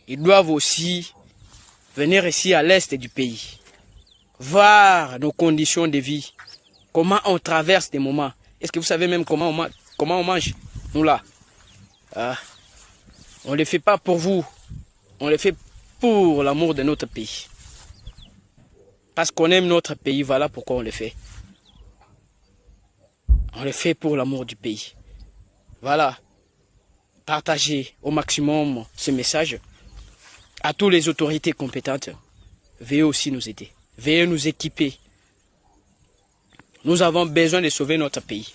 Ils doivent aussi venir ici à l'est du pays. Voir nos conditions de vie, comment on traverse des moments. Est-ce que vous savez même comment on mange, nous là? On ne le fait pas pour vous, on le fait pour l'amour de notre pays. Parce qu'on aime notre pays, voilà pourquoi on le fait. On le fait pour l'amour du pays. Voilà. Partagez au maximum ce message à toutes les autorités compétentes. Veuillez aussi nous aider. Veuillez nous équiper. Nous avons besoin de sauver notre pays.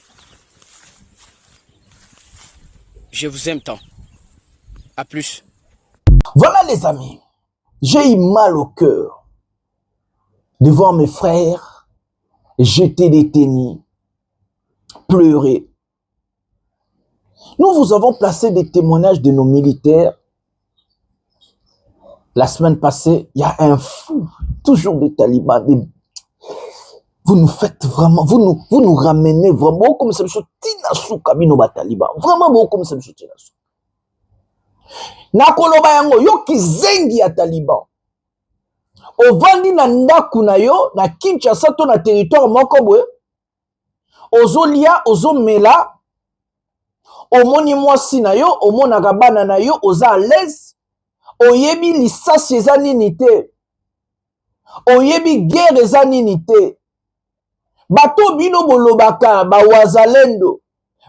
Je vous aime tant. À plus. Voilà les amis. J'ai eu mal au cœur de voir mes frères jeter des tennis, pleurer. Nous vous avons placé des témoignages de nos militaires. La semaine passée, il y a un fou, toujours des talibans. Vous nous faites vraiment, vous nous ramenez vraiment comme ça, Tinasu Kabino Bataliba. Vraiment beaucoup comme ça, Tinasu. Nakoloba yango, yo kizengi ya taliban. Ovandi na ndaku na yo, na Kinshasa to na territoire moko boye. Ozolia, ozomela. Omoni mwasi na yo, omona kabana na yo, oza à l'aise. Oyebi lisasi eza nini te. Oyebi guerre eza nini te. Bato bino bolobaka ba wazalendo.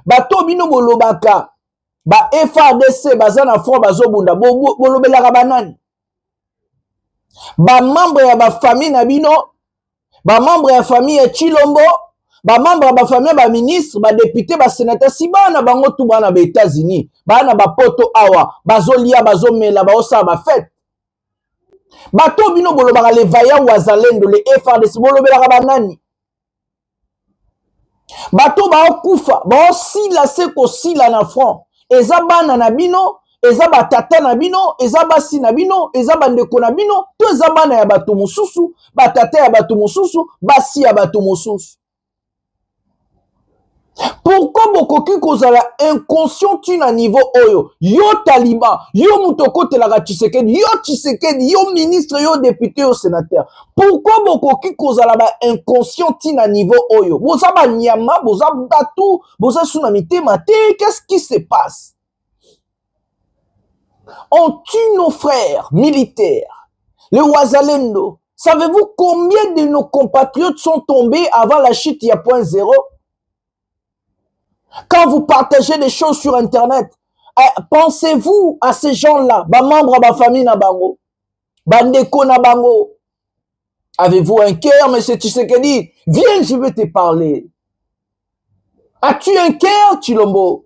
Bato bino bolobaka ba FARDC baza na front bazobunda bolobelaka banani. Ba membre ya ba famille na bino, ba membre ya famille ya Chilombo, ba membre ya ba famille ba ministre, ba député, ba sénateur si bana bango tout bana ba États-Unis, bana ba poto awa, bazolia bazomela ba osa ba fête. Bato bino bolobaka le vaillant wazalendo, le FARDC bolobelaka banani. Bato ba okufa, ba osila seko sila na front. Eza bana na bino, eza batata na bino, eza basi na bino, eza bandeko na bino, to eza bana ya bato mosusu, batata ya bato mosusu, basi ya bato mosusu. Pourquoi bokoki kozala inconscient tina niveau oyo? Yo taliban, yo mutoko telaka Tshisekedi, yo Tshisekedi, yo ministre, yo député, yo sénateur. Pourquoi bokoki kozala ba inconscient tina niveau oyo? Boza ba nyama, boza batu, boza sunamite mate, qu'est-ce qui se passe? On tue nos frères militaires, les Wazalendo. Savez-vous combien de nos compatriotes sont tombés avant la chute il y a point zéro? Quand vous partagez des choses sur Internet, pensez-vous à ces gens-là, ba membres de la famille na bango, bandeko na bango. Avez-vous un cœur, monsieur Tshisekedi? Viens, je vais te parler. As-tu un cœur, Tshilombo?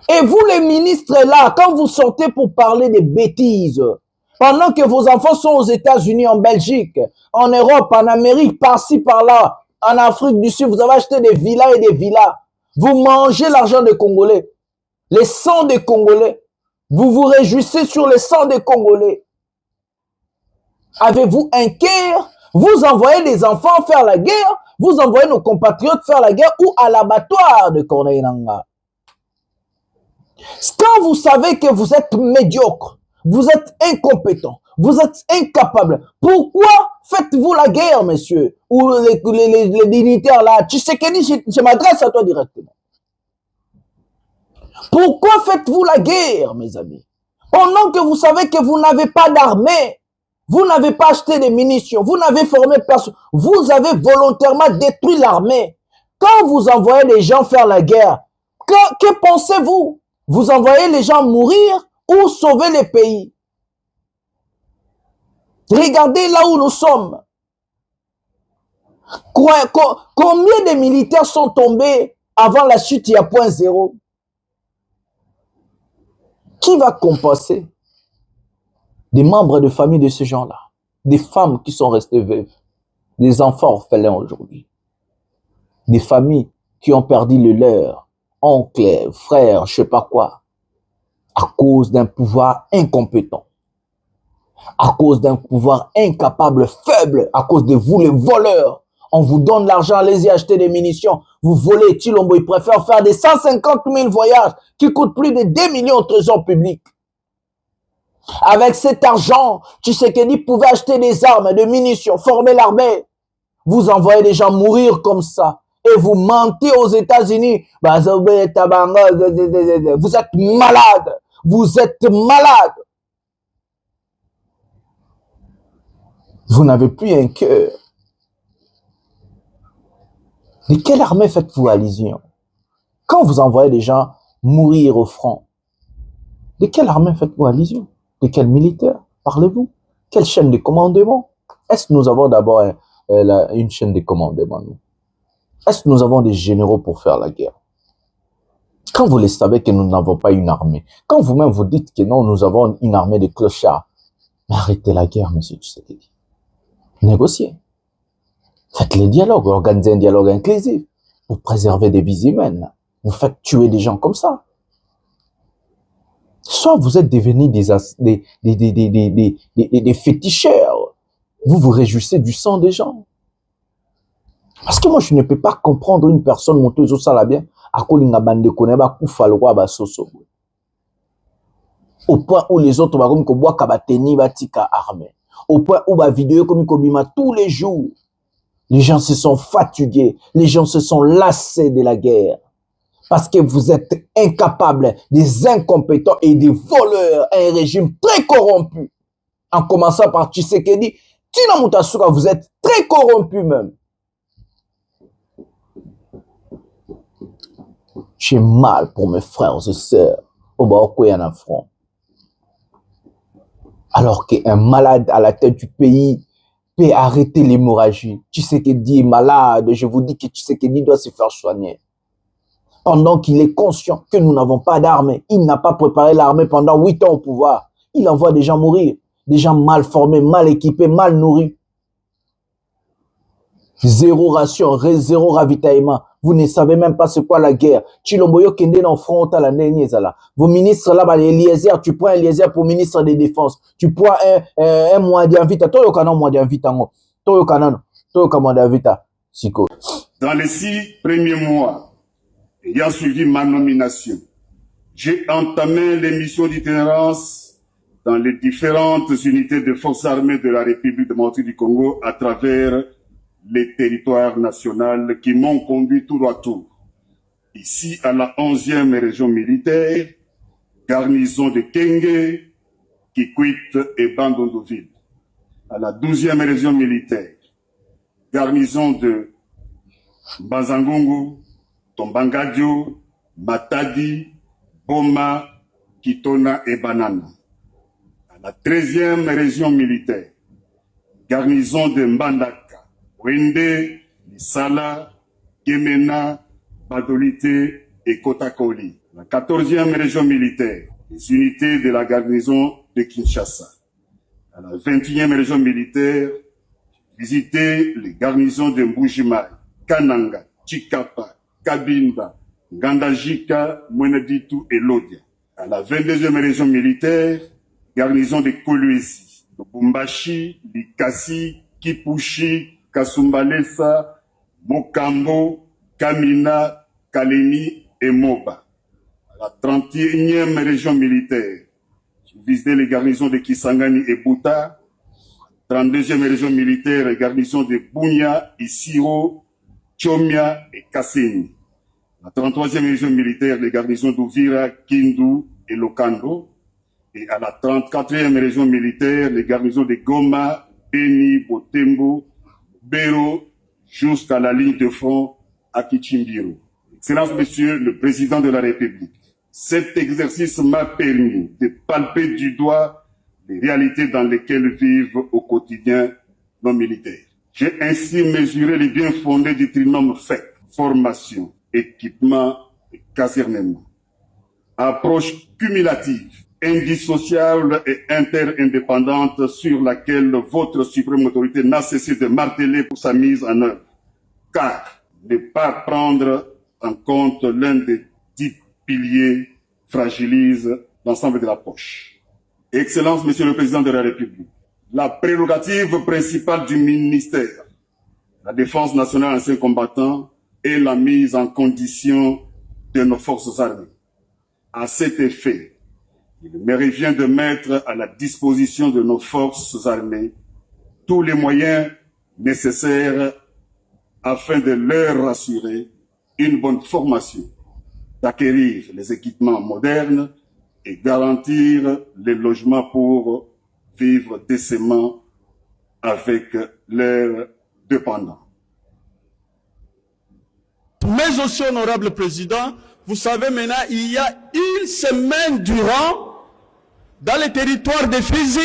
Et vous, les ministres, là, quand vous sortez pour parler des bêtises, pendant que vos enfants sont aux États-Unis, en Belgique, en Europe, en Amérique, par-ci, par-là, en Afrique du Sud, vous avez acheté des villas et des villas. Vous mangez l'argent des Congolais, les sangs des Congolais. Vous vous réjouissez sur les sangs des Congolais. Avez-vous un cœur? Vous envoyez des enfants faire la guerre, vous envoyez nos compatriotes faire la guerre ou à l'abattoir de Corneille Nangaa. Quand vous savez que vous êtes médiocre, vous êtes incompétent, vous êtes incapable, pourquoi faites-vous la guerre, messieurs? Ou les dignitaires là, Tshisekedi, je m'adresse à toi directement. Pourquoi faites-vous la guerre, mes amis? Pendant que vous savez que vous n'avez pas d'armée, vous n'avez pas acheté des munitions, vous n'avez formé personne, vous avez volontairement détruit l'armée. Quand vous envoyez les gens faire la guerre, que pensez-vous? Vous envoyez les gens mourir ou sauver les pays? Regardez là où nous sommes. Combien de militaires sont tombés avant la chute il y a point zéro? Qui va compenser? Des membres de famille de ce genre-là, des femmes qui sont restées veuves, des enfants orphelins aujourd'hui, des familles qui ont perdu le leur, oncles, frères, je sais pas quoi, à cause d'un pouvoir incompétent, à cause d'un pouvoir incapable, faible, à cause de vous les voleurs. On vous donne l'argent, allez-y acheter des munitions. Vous volez, Tshilombo, il préfère faire des 150 000 voyages qui coûtent plus de 2 millions au trésor public. Avec cet argent, Tshisekedi pouvait acheter des armes, des munitions, former l'armée. Vous envoyez des gens mourir comme ça. Et vous mentez aux États-Unis. Vous êtes malade. Vous êtes malade. Vous n'avez plus un cœur. De quelle armée faites-vous allusion? Quand vous envoyez des gens mourir au front, de quelle armée faites-vous allusion? De quel militaire parlez-vous? Quelle chaîne de commandement? Est-ce que nous avons d'abord une chaîne de commandement, nous? Est-ce que nous avons des généraux pour faire la guerre? Quand vous le savez que nous n'avons pas une armée, quand vous-même vous dites que non, nous avons une armée de clochards, mais arrêtez la guerre, monsieur Tshisekedi. Négociez. Faites les dialogues, organisez un dialogue inclusif pour préserver des vies humaines. Vous faites tuer des gens comme ça. Soit vous êtes devenus des féticheurs. Vous vous réjouissez du sang des gens. Parce que moi, je ne peux pas comprendre une personne monteuse au salabien à kolinga bande koneba kufalwa basoso. Au point où les autres comme ko bois kabateni batika armée. Au point où ba vidéo comme kobima tous les jours. Les gens se sont fatigués, les gens se sont lassés de la guerre. Parce que vous êtes incapables, des incompétents et des voleurs, un régime très corrompu. En commençant par Tshisekedi, Tina Mutasuka, vous êtes très corrompu même. J'ai mal pour mes frères et sœurs au Baokoyan en front. Alors qu'un malade à la tête du pays peut arrêter l'hémorragie. Tshisekedi est malade, je vous dis que Tshisekedi doit se faire soigner. Pendant qu'il est conscient que nous n'avons pas d'armée, il n'a pas préparé l'armée pendant 8 ans au pouvoir. Il envoie des gens mourir, des gens mal formés, mal équipés, mal nourris. Zéro ration, zéro ravitaillement. Vous ne savez même pas c'est quoi la guerre. Tshilombo kende na front à la néniezala. Vos ministres là, Eliezer, tu prends Eliezer pour ministre des Défenses. Tu prends un mois d'invita. Toyo kana mois d'invita ngo. Toyo kana mois d'invita. Siko. Dans les 6 premiers mois Ayant suivi ma nomination, j'ai entamé les missions d'itinérance dans les différentes unités de forces armées de la République démocratique du Congo à travers les territoires nationaux qui m'ont conduit tour à tour. Ici, à la 11e région militaire, garnison de Kenge, Kikwit et Bandondoville. À la 12e région militaire, garnison de Bazangungu, Tombangadio, Matadi, Boma, Kitona et Banana. À la 13e région militaire, garnison de Mbandaka, Wende, Lisala, Gemena, Badolite et Kotakoli. La 14e région militaire, les unités de la garnison de Kinshasa. À la 21e région militaire, visiter les garnisons de Mbujimai, Kananga, Chikapa, Kabinda, Gandajika, Mweneditu et Lodia. À la 22e région militaire, garnison de Kolwezi, Lubumbashi, Likasi, Kipushi, Kasumbalesa, Mokambo, Kamina, Kaleni et Moba. À la 31e région militaire, visiter les garnisons de Kisangani et Buta. 32e région militaire, les garnisons de Bunya, Isiro, Chomia et Kasseni. La 33e région militaire, les garnisons d'Ouvira, Kindu et Lokando. Et à la 34e région militaire, les garnisons de Goma, Beni, Botembo, Bero, jusqu'à la ligne de front à Kichimbiro. Excellence, Monsieur le Président de la République, cet exercice m'a permis de palper du doigt les réalités dans lesquelles vivent au quotidien nos militaires. J'ai ainsi mesuré les biens fondés du trinôme fait, formation, équipement et casernement. Approche cumulative, indissociable et interindépendante sur laquelle votre suprême autorité n'a cessé de marteler pour sa mise en œuvre. Car ne pas prendre en compte l'un des 10 piliers fragilise l'ensemble de la poche. Excellence, Monsieur le Président de la République, la prérogative principale du ministère, la défense nationale anciens combattants et la mise en condition de nos forces armées. À cet effet, il me revient de mettre à la disposition de nos forces armées tous les moyens nécessaires afin de leur assurer une bonne formation, d'acquérir les équipements modernes et garantir les logements pour vivre décemment avec leurs dépendants. Mais aussi, honorable président, vous savez maintenant, il y a une semaine durant, dans les territoires de Fizi,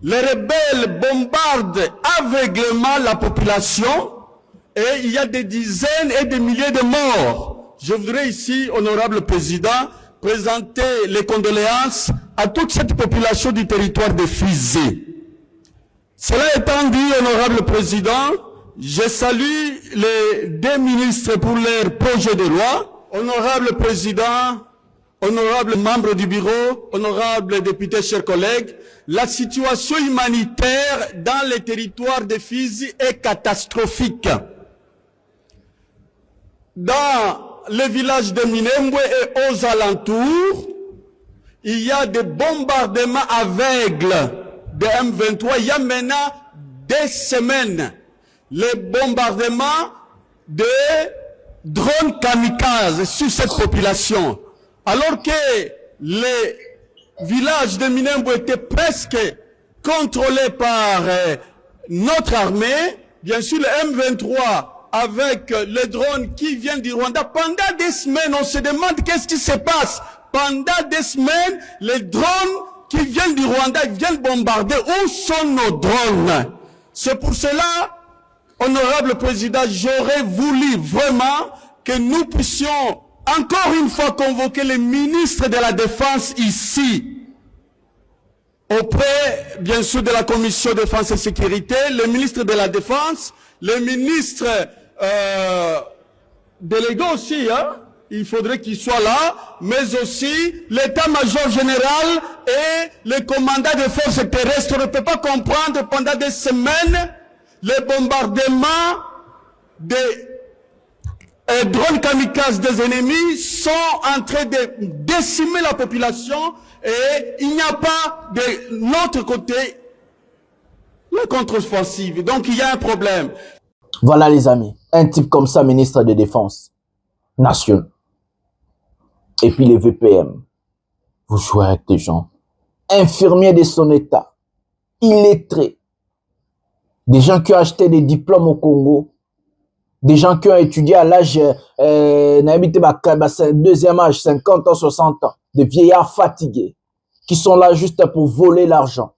les rebelles bombardent aveuglément la population et il y a des dizaines et des milliers de morts. Je voudrais ici, honorable président, présenter les condoléances à toute cette population du territoire de Fizi. Cela étant dit, honorable président, je salue les deux ministres pour leur projet de loi. Honorable président, honorable membre du bureau, honorable député, chers collègues, la situation humanitaire dans les territoires de Fizi est catastrophique. Dans le village de Minembwe et aux alentours, il y a des bombardements aveugles de M23. Il y a maintenant des semaines les bombardements de drones kamikazes sur cette population. Alors que les villages de Minembwe étaient presque contrôlés par notre armée, bien sûr le M23 avec les drones qui viennent du Rwanda, pendant des semaines, on se demande qu'est-ce qui se passe. Pendant des semaines, les drones qui viennent du Rwanda viennent bombarder. Où sont nos drones? C'est pour cela, honorable président, j'aurais voulu vraiment que nous puissions encore une fois convoquer les ministres de la Défense ici, auprès, bien sûr, de la Commission Défense et Sécurité, le ministre de la Défense, le ministre délégué aussi, hein, il faudrait qu'il soit là, mais aussi l'état-major général et le commandant des forces terrestres. On ne peut pas comprendre pendant des semaines les bombardements des drones kamikazes des ennemis sont en train de décimer la population et il n'y a pas de notre côté la contre-offensive. Donc il y a un problème. Voilà les amis, un type comme ça, ministre de Défense nationale. Et puis les VPM, vous jouez avec des gens, infirmiers de son état, illettrés, des gens qui ont acheté des diplômes au Congo, des gens qui ont étudié à l'âge, deuxième âge, 50 ans, 60 ans, des vieillards fatigués, qui sont là juste pour voler l'argent.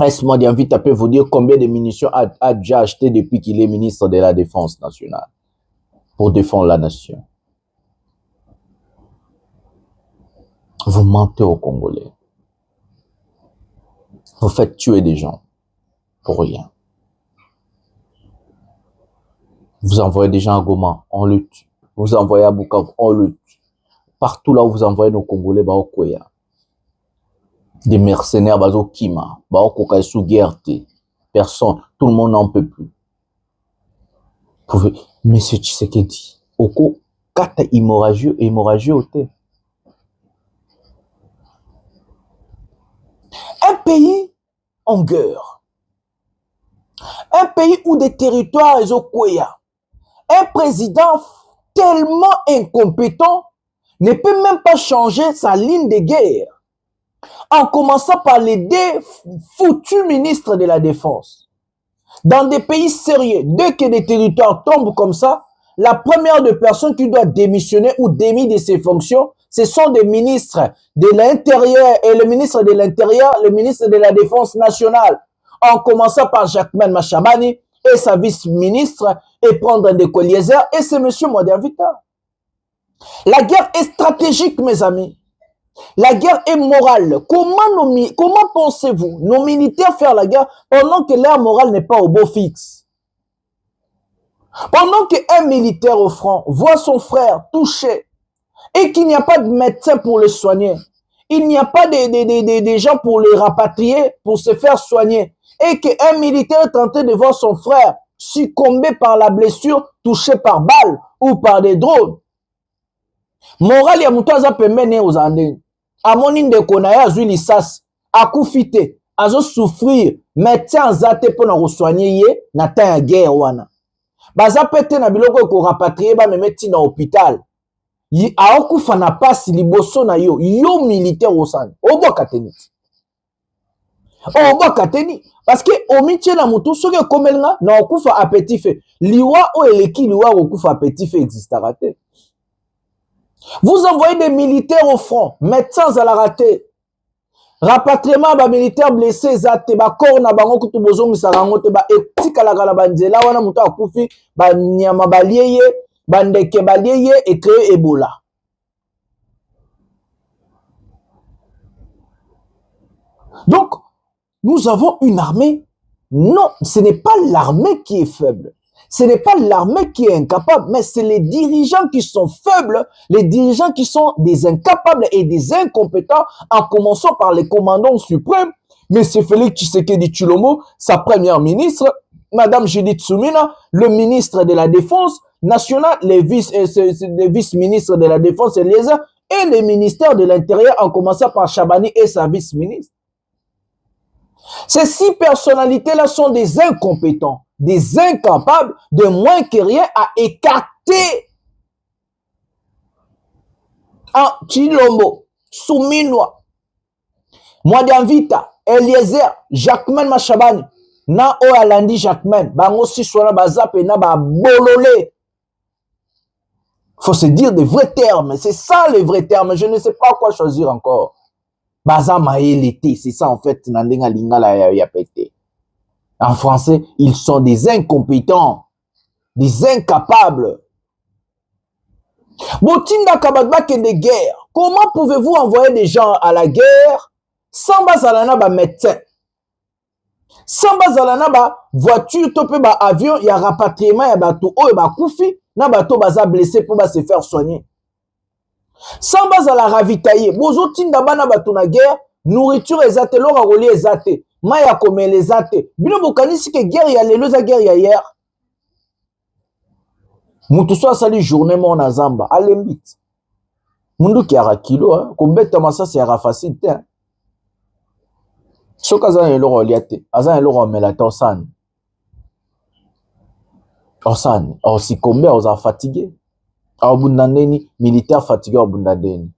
Est-ce moi d'invite à peut vous dire combien de munitions a déjà acheté depuis qu'il est ministre de la Défense nationale pour défendre la nation? Vous mentez aux Congolais. Vous faites tuer des gens pour rien. Vous envoyez des gens à Goma, on le tue. Vous envoyez à Bukavu, on le tue. Partout là où vous envoyez nos Congolais, bah au Koya. Des mercenaires, bah au Kima, bah au Koka sous guerre. Personne, tout le monde n'en peut plus. Monsieur Tshisekedi, Oko, kata hémorragie au thé. Un pays en guerre. Un pays où des territoires sont au Koya. Un président tellement incompétent ne peut même pas changer sa ligne de guerre. En commençant par les deux foutus ministres de la Défense. Dans des pays sérieux, dès que des territoires tombent comme ça, la première des personnes qui doit démissionner ou démis de ses fonctions, ce sont des ministres de l'Intérieur et le ministre de l'Intérieur, le ministre de la Défense nationale. En commençant par Jacquemain Machabani et sa vice-ministre et prendre des Collier, et c'est M. Modiavita. La guerre est stratégique, mes amis. La guerre est morale. Comment pensez-vous, nos militaires faire la guerre pendant que leur morale n'est pas au beau fixe? Pendant qu'un militaire au front voit son frère touché et qu'il n'y a pas de médecin pour le soigner, il n'y a pas de gens pour le rapatrier, pour se faire soigner, et qu'un militaire est tenté de voir son frère succomber par la blessure, touché par balle ou par des drones. Moral ya mutu aza pembeni aux Andes. Amoni ndeko na ye azwi lisasi, akufite, azo souffrir, médecin azate pour na soigner ye na temps ya guerre wana. Baza pete na biloko ko rapatrier ba memeti na hôpital. Yi aokufa na pasi liboso na yo militaire osana. Oboka teni. Oboka teni parce que omitie na mutu soki komelinga na okufa à petit feu. Liwa o eleki liwa okufa à petit feu existera te. Vous envoyez des militaires au front, médecins à la raté. Rapatriement ba militaires blessés zate ba corps na bango kutu bozo misarango te ba etika la gala banzela wana mutu akufi ba nyama balieye ba ndeke balieye et créer Ebola. Donc nous avons une armée. Non, ce n'est pas l'armée qui est faible. Ce n'est pas l'armée qui est incapable, mais c'est les dirigeants qui sont faibles, les dirigeants qui sont des incapables et des incompétents, en commençant par les commandants suprêmes, M. Félix Tshisekedi Tshilombo, sa première ministre, Mme Judith Soumina, le ministre de la Défense nationale, les vice-ministres de la Défense et les ministères de l'Intérieur, en commençant par Chabani et sa vice-ministre. Ces 6 personnalités-là sont des incompétents, des incapables, de moins que rien à écarter en Tshilombo, Souminois, Modiavita, Eliezer, Jacquemain Machabani, na o alandi Jacquemain, bango si soit bazap et na ba bololé. Faut se dire des vrais termes, c'est ça les vrais termes, je ne sais pas quoi choisir encore. Baza maélité, c'est ça en fait, nandenga lingala ya pété. En français, ils sont des incompétents, des incapables. Botinda kabadba ke de guerre. Comment pouvez-vous envoyer des gens à la guerre sans bazalana ba médecin? Sans bazalana ba voiture, topé ba avion, ya rapatriement, ya bato, oh, ba koufi, na bato baza blessé pour ba se faire soigner. Sans bazala ravitailler, bozo tinda bana bato na guerre, nourriture ezate, lora roli ezate. Maya kome les ate. Bino bokani si que guerre ya lelo za guerre ya hier. Mutu so asali journée mon na zamba alembit mundu ki ara kilo hein kobeta masasi ya facile te hein. Soka za eloko oliate aza eloko melata osani si kombe oza fatigué abunda ndeni militaire fatigué abunda ndeni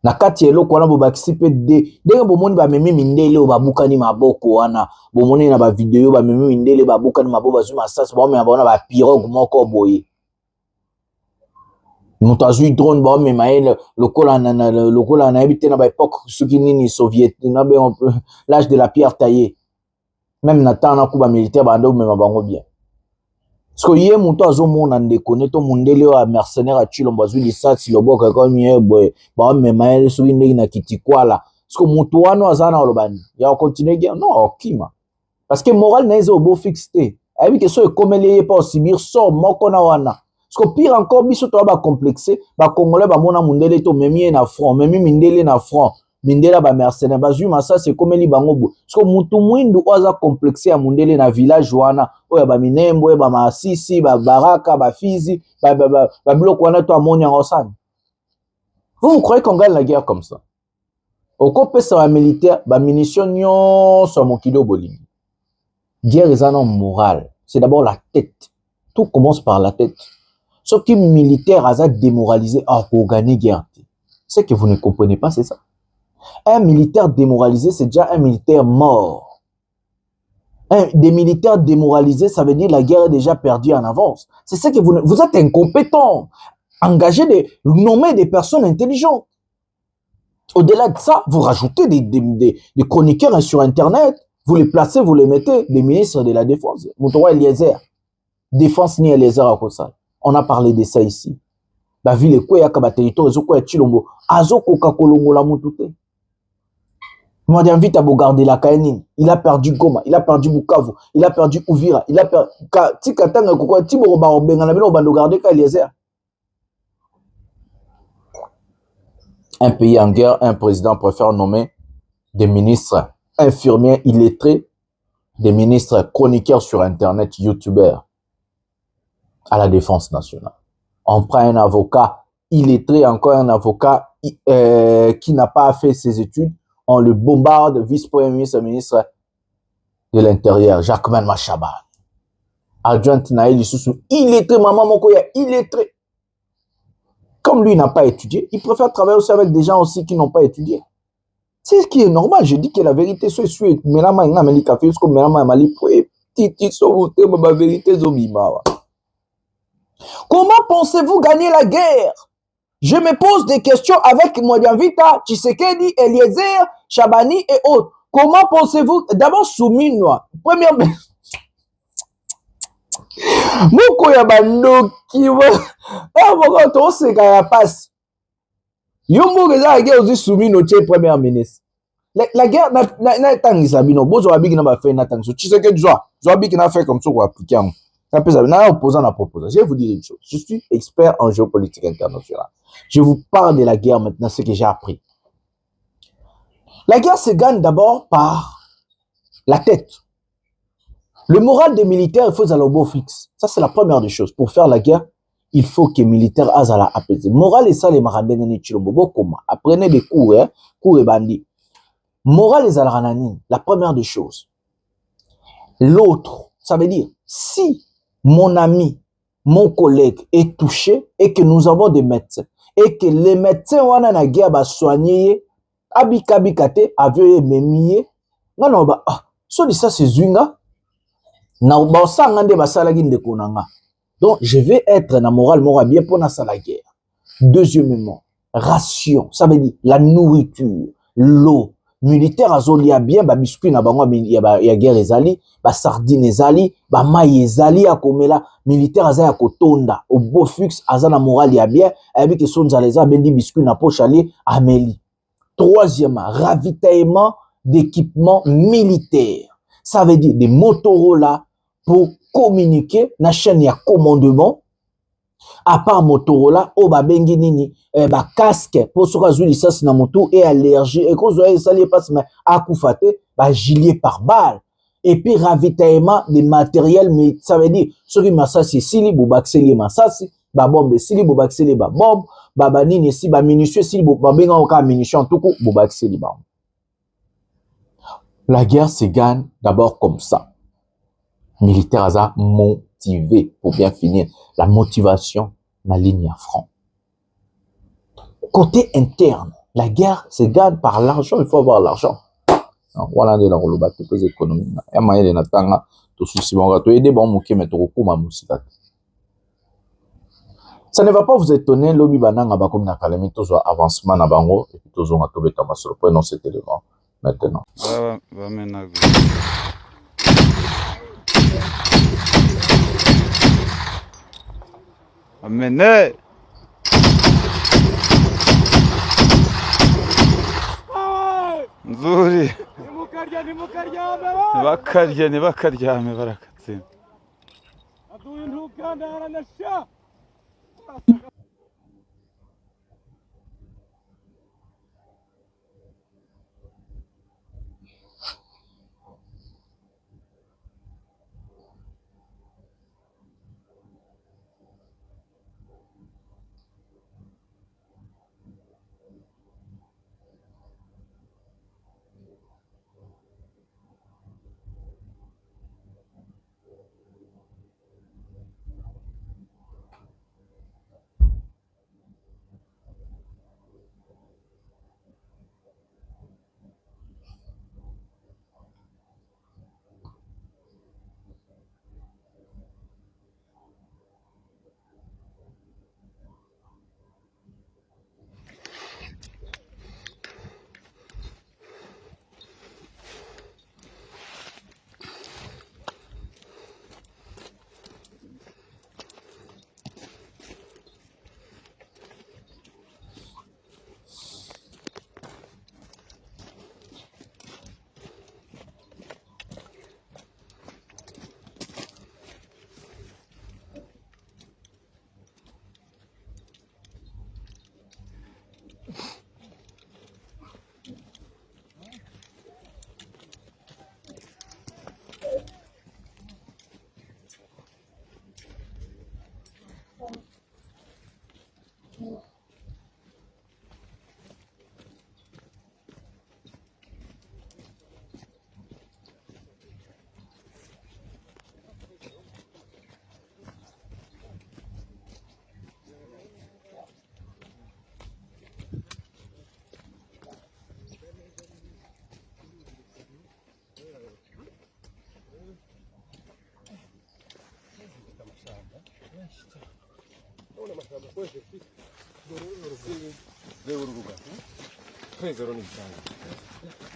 na kati eloko wana bobakisi pe ndenge bomoni bamemi mindele babukani maboko wana bomoni na ba video bamemi mindele babukani maboko bazwi masasi baomema baona ba pirogue moko boye moto azwi drone baomema ye lokola na yebi te na baépoque soki nini soviétique na bengo l'âge de la pierre taillée même na temps na kuba militaire bande omema bango bien parce que ye moto azomona ndeko ne to mundele wa mercenaire achilombo azwi lisasi loboko comme ye boye baomema ye soki ndenge na kitikwala parce que moto wana aza na olobani ya continuer guerre non okima parce que moral na eza obo fixe te ayebi ke so ekomeli ye pa osibir sort moko na wana. Parce que pire encore, biso to ba complexé, ba congolais ba mona mundele to memi na front, memi mindele na front, mindela ba mercenaire, ba zuma ça c'est comme li bango bo. Parce que mutu mwindu oza complexé ya mundele na village wana, oya ba minembo, ba masisi, ba baraka, ba fizi, ba bloc wana to amonya osane. Vous croyez qu'on gagne la guerre comme ça? Au copé ça va militaire, ba munitions nyon so mokilo bolingi. Guerre est un moral. C'est d'abord la tête. Tout commence par la tête. Ce qui militaire a démoralisé pour gagner guerre. Ce que vous ne comprenez pas, c'est ça. Un militaire démoralisé, c'est déjà un militaire mort. Des militaires démoralisés, ça veut dire la guerre est déjà perdue en avance. C'est ce que vous êtes incompétents. Engagez nommer des personnes intelligentes. Au-delà de ça, vous rajoutez des chroniqueurs sur Internet, vous les placez, vous les mettez, des ministres de la Défense. Moutoua Eliezer. Défense ni Eliezer à Kossal. On a parlé de ça ici. La ville est quoi, yaka ba territoire, zo quoi Chilombo, azo koka kolongo la mutute. Moi j'invite à garder la Kaini. Il a perdu Goma, il a perdu Bukavu, il a perdu Uvira, il a perdu Tikatanga kokwa Tiboro Barobenga na bino bando garder ka Eliezer. Un pays en guerre, un président préfère nommer des ministres infirmiers illettrés, des ministres chroniqueurs sur Internet, youtubeurs. À la défense nationale. On prend un avocat illettré, encore un avocat qui n'a pas fait ses études, on le bombarde, vice-premier ministre, ministre de l'Intérieur, Jacquemin Machaba. Adjoint Naël Issoussou, illettré, maman Mokoya, illettré. Comme lui n'a pas étudié, il préfère travailler aussi avec des gens aussi qui n'ont pas étudié. C'est ce qui est normal, je dis que la vérité, c'est ce que Mélama n'a pas café, ce que Mélama n'a pas vérité, Zobimawa. Comment pensez-vous gagner la guerre? Je me pose des questions avec Modianvita, Tshisekedi, Eliezer, Chabani et autres. Comment pensez-vous? D'abord, Souminois. Première. Moko ya bandoki wa. Ah, moko to se kaya passe. Yombo geza la guerre aussi Soumino tche première ministre. La guerre na tangisa bino. Bozo abiki na ba fait na tangso. Tshisekedi zo abiki na fait comme ça ko appliquer. Je vais vous dire une chose. Je suis expert en géopolitique internationale. Je vous parle de la guerre maintenant, ce que j'ai appris. La guerre se gagne d'abord par la tête. Le moral des militaires, il faut aller au fixe. Ça, c'est la première des choses. Pour faire la guerre, il faut que les militaires aient à apaiser. Moral et ça, les marandés, apprenez des cours, hein, cours et bandits. Moral et zalanani, la première des choses. L'autre, ça veut dire, si mon ami, mon collègue est touché et que nous avons des médecins et que les médecins ont na guerre ba soigner abikabikate aveu memie non ba so dit ça c'est zunga na ba sangande ba salagi ndeko nanga. Donc je vais être na moral mora bien pour na sala guerre. Deuxièmement, ration, ça veut dire la nourriture, l'eau. Militaire azolia bien ba biscuit na bango ya guerre ezali ba sardine ezali ba mai ezali akomela militaire aza ya kotonda au beau fixe aza na moral ya bien avec son nzaleza bendi biscuit na poche ali ameli. Troisièmement, ravitaillement d'équipements militaires, ça veut dire des Motorola pour communiquer na chaîne ya commandement. À part Motorola, o ba bengi nini, ba casque pour soka zuli sas na moto et allergie et qu'on zoe sali passe mais akufate ba gilet par balle. et puis ravitaillement de matériel, mais ça veut dire, ceux qui massassi, sili, bobaxeli, massassi, babombe, sili, bobaxeli, babombe, babanini, si, baminutieux, sili, babenga, oka, munition, tout coup, bobaxeli, babombe. La guerre se gagne d'abord comme ça. Militaire hasard motivé pour bien finir. La motivation, la ligne à front. Côté interne, la guerre se gagne par l'argent. Il faut avoir l'argent. Voilà de la roloba toutes les économies. Et moyen de natanga to souci bon gato aider bon moké mais to kuma musika. Ça ne va pas vous étonner lobi bananga ba comme na kalemi to zo avancement na bango et puis to zo ngato beta masolo prenons cet élément maintenant. Va maintenant. Amenez. Nzuri. Nibakaryame barakatsinda.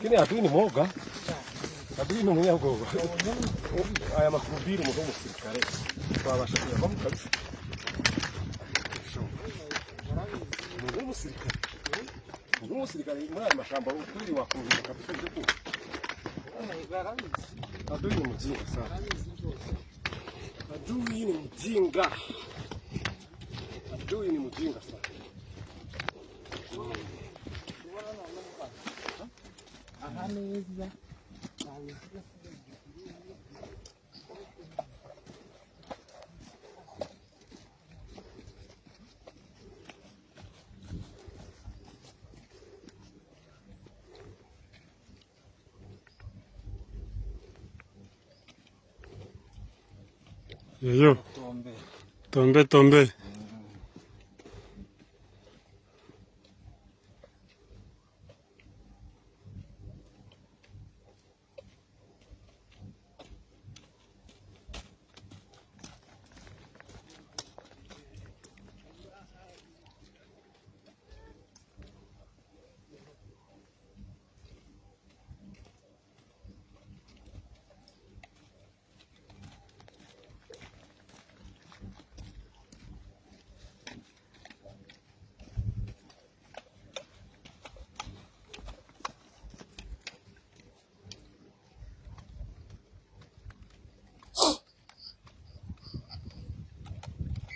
Kini adui ni mwoga, adui ni mwenye ngoga. Aya makubiri mwoga musirikare babasha kuyavamo kabisa. Mwoga musirikare, mwoga musirikare muri aya mashamba ukuri wakunze kabisa ndiko. Adui ni mjinga sana. Adui ni mjinga. Adui ni mjinga sana. Yo, tombe.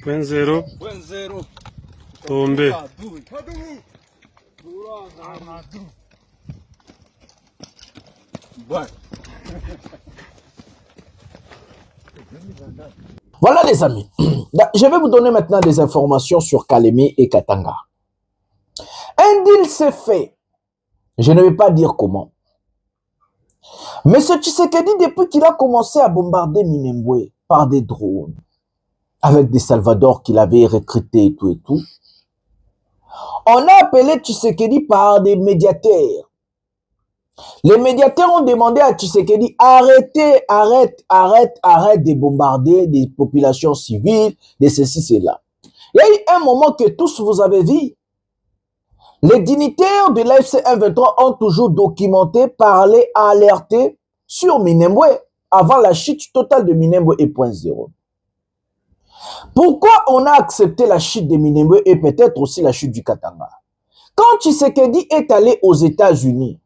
Point zero. Tombe. Bora. Voilà les amis. Je vais vous donner maintenant des informations sur Kalemi et Katanga. Un deal s'est fait. Je ne vais pas dire comment. Mais ce Tshisekedi, depuis qu'il a commencé à bombarder Minembwe par des drones, avec des Salvador qu'il avait recrutés et tout, on a appelé Tshisekedi par des médiateurs. Les médiateurs ont demandé à Tshisekedi, arrête de bombarder des populations civiles, de ceci, cela. Il y a eu un moment que tous vous avez vu. Les dignitaires de l'AFC M23 ont toujours documenté, parlé, alerté sur Minembwe avant la chute totale de Minembwe et Point Zéro. Pourquoi on a accepté la chute de Minembwe et peut-être aussi la chute du Katanga? Quand Tshisekedi est allé aux États-Unis,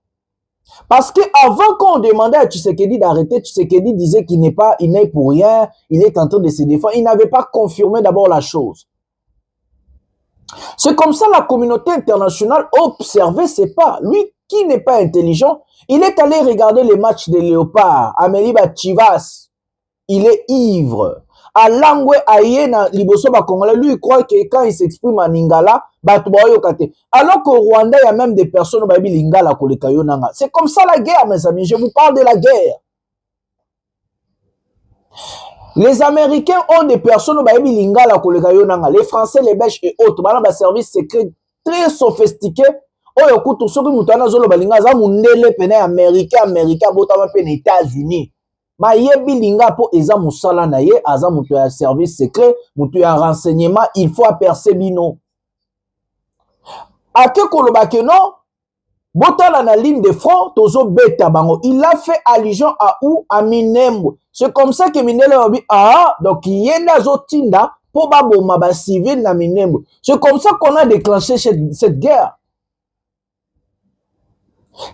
parce qu'avant qu'on demandait à Tshisekedi d'arrêter, Tshisekedi disait qu'il n'est pour rien, il est en train de se défendre. Il n'avait pas confirmé d'abord la chose. C'est comme ça la communauté internationale observait ses pas. Lui qui n'est pas intelligent, il est allé regarder les matchs des Léopards, Ameliba Chivas. Il est ivre. À Langwe Ayena, Liboso Congolais, lui il croit que quand il s'exprime en Lingala, alors qu'au Rwanda, il y a même des personnes qui disent Lingala. C'est comme ça la guerre, mes amis. Je vous parle de la guerre. Les Américains ont des personnes qui disent Lingala. Les Français, les Belges et autres, ils ont des services secrets très sophistiqués. États-Unis. Ma yebi linga po eza musala na ye, aza mutu ya service secret, mutu ya renseignement, il faut apercer bino. Ake kolobake non, botala na ligne de front, tozo beta bango. Il a fait allusion à où? À Minembwe. C'est comme ça que Minembwe dit, ah, donc yenda zo tinda, po ba boma ba civil na Minembwe. C'est comme ça qu'on a déclenché cette guerre.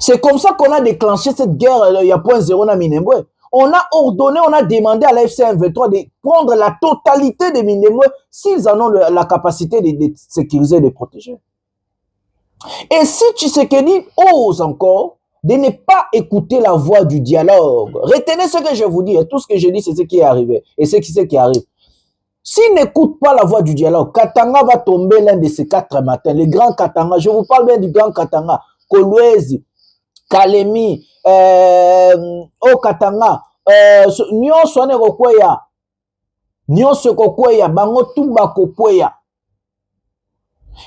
C'est comme ça qu'on a déclenché cette guerre, il y a Point Zéro na Minembwe. On a ordonné, on a demandé à la FC M23 de prendre la totalité des Minembwe s'ils en ont la capacité de sécuriser et de protéger. Et si Tshisekedi ose encore de ne pas écouter la voix du dialogue, retenez ce que je vous dis, et tout ce que je dis, c'est ce qui est arrivé, et c'est ce qui arrive. S'il n'écoute pas la voix du dialogue, Katanga va tomber l'un de ces 4 matins, le grand Katanga, je vous parle bien du grand Katanga, Kolwezi, Kalemi, Katanga, nyonso ne kokweya, nyonso kokweya, bango tumba kokweya.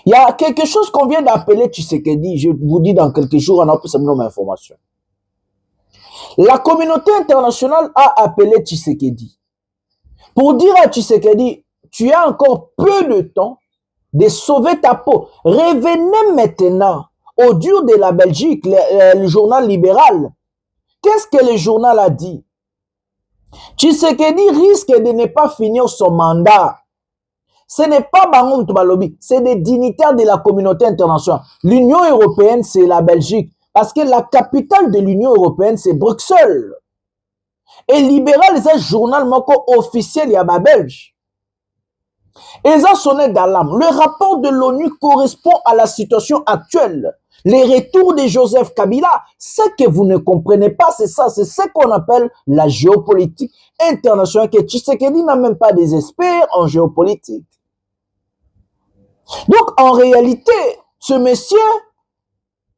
Il y a quelque chose qu'on vient d'appeler Tshisekedi, je vous dis dans quelques jours, on a plus de information. La communauté internationale a appelé Tshisekedi pour dire à Tshisekedi, tu as encore peu de temps de sauver ta peau. Revenez maintenant au dur de la Belgique, le journal libéral. Qu'est-ce que le journal a dit? Tshisekedi risque de ne pas finir son mandat. Ce n'est pas Bangoum Toubalobi, c'est des dignitaires de la communauté internationale. L'Union européenne, c'est la Belgique. Parce que la capitale de l'Union européenne, c'est Bruxelles. Et libéral, c'est un journal officiel, il y a ma Belge. Et ça sonné d'alarme. Le rapport de l'ONU correspond à la situation actuelle. Les retours de Joseph Kabila, ce que vous ne comprenez pas, c'est ça, c'est ce qu'on appelle la géopolitique internationale, que Tshisekedi n'a même pas des experts en géopolitique. Donc, en réalité, ce monsieur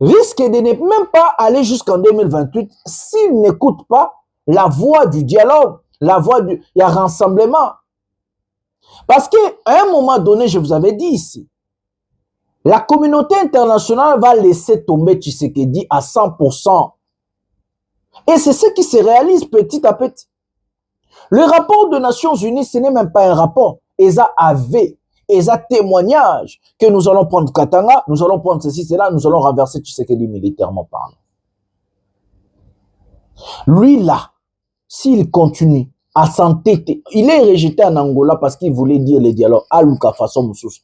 risque de ne même pas aller jusqu'en 2028 s'il n'écoute pas la voix du dialogue, la voix du rassemblement. Parce qu'à un moment donné, je vous avais dit ici, la communauté internationale va laisser tomber Tshisekedi à 100%. Et c'est ce qui se réalise petit à petit. Le rapport des Nations Unies, ce n'est même pas un rapport. ESA avait, ESA témoignage que nous allons prendre Katanga, nous allons prendre ceci, cela, nous allons renverser Tshisekedi militairement parlant. Lui là, s'il continue à s'entêter, il est rejeté en Angola parce qu'il voulait dire le dialogue à Luka façon Moussous.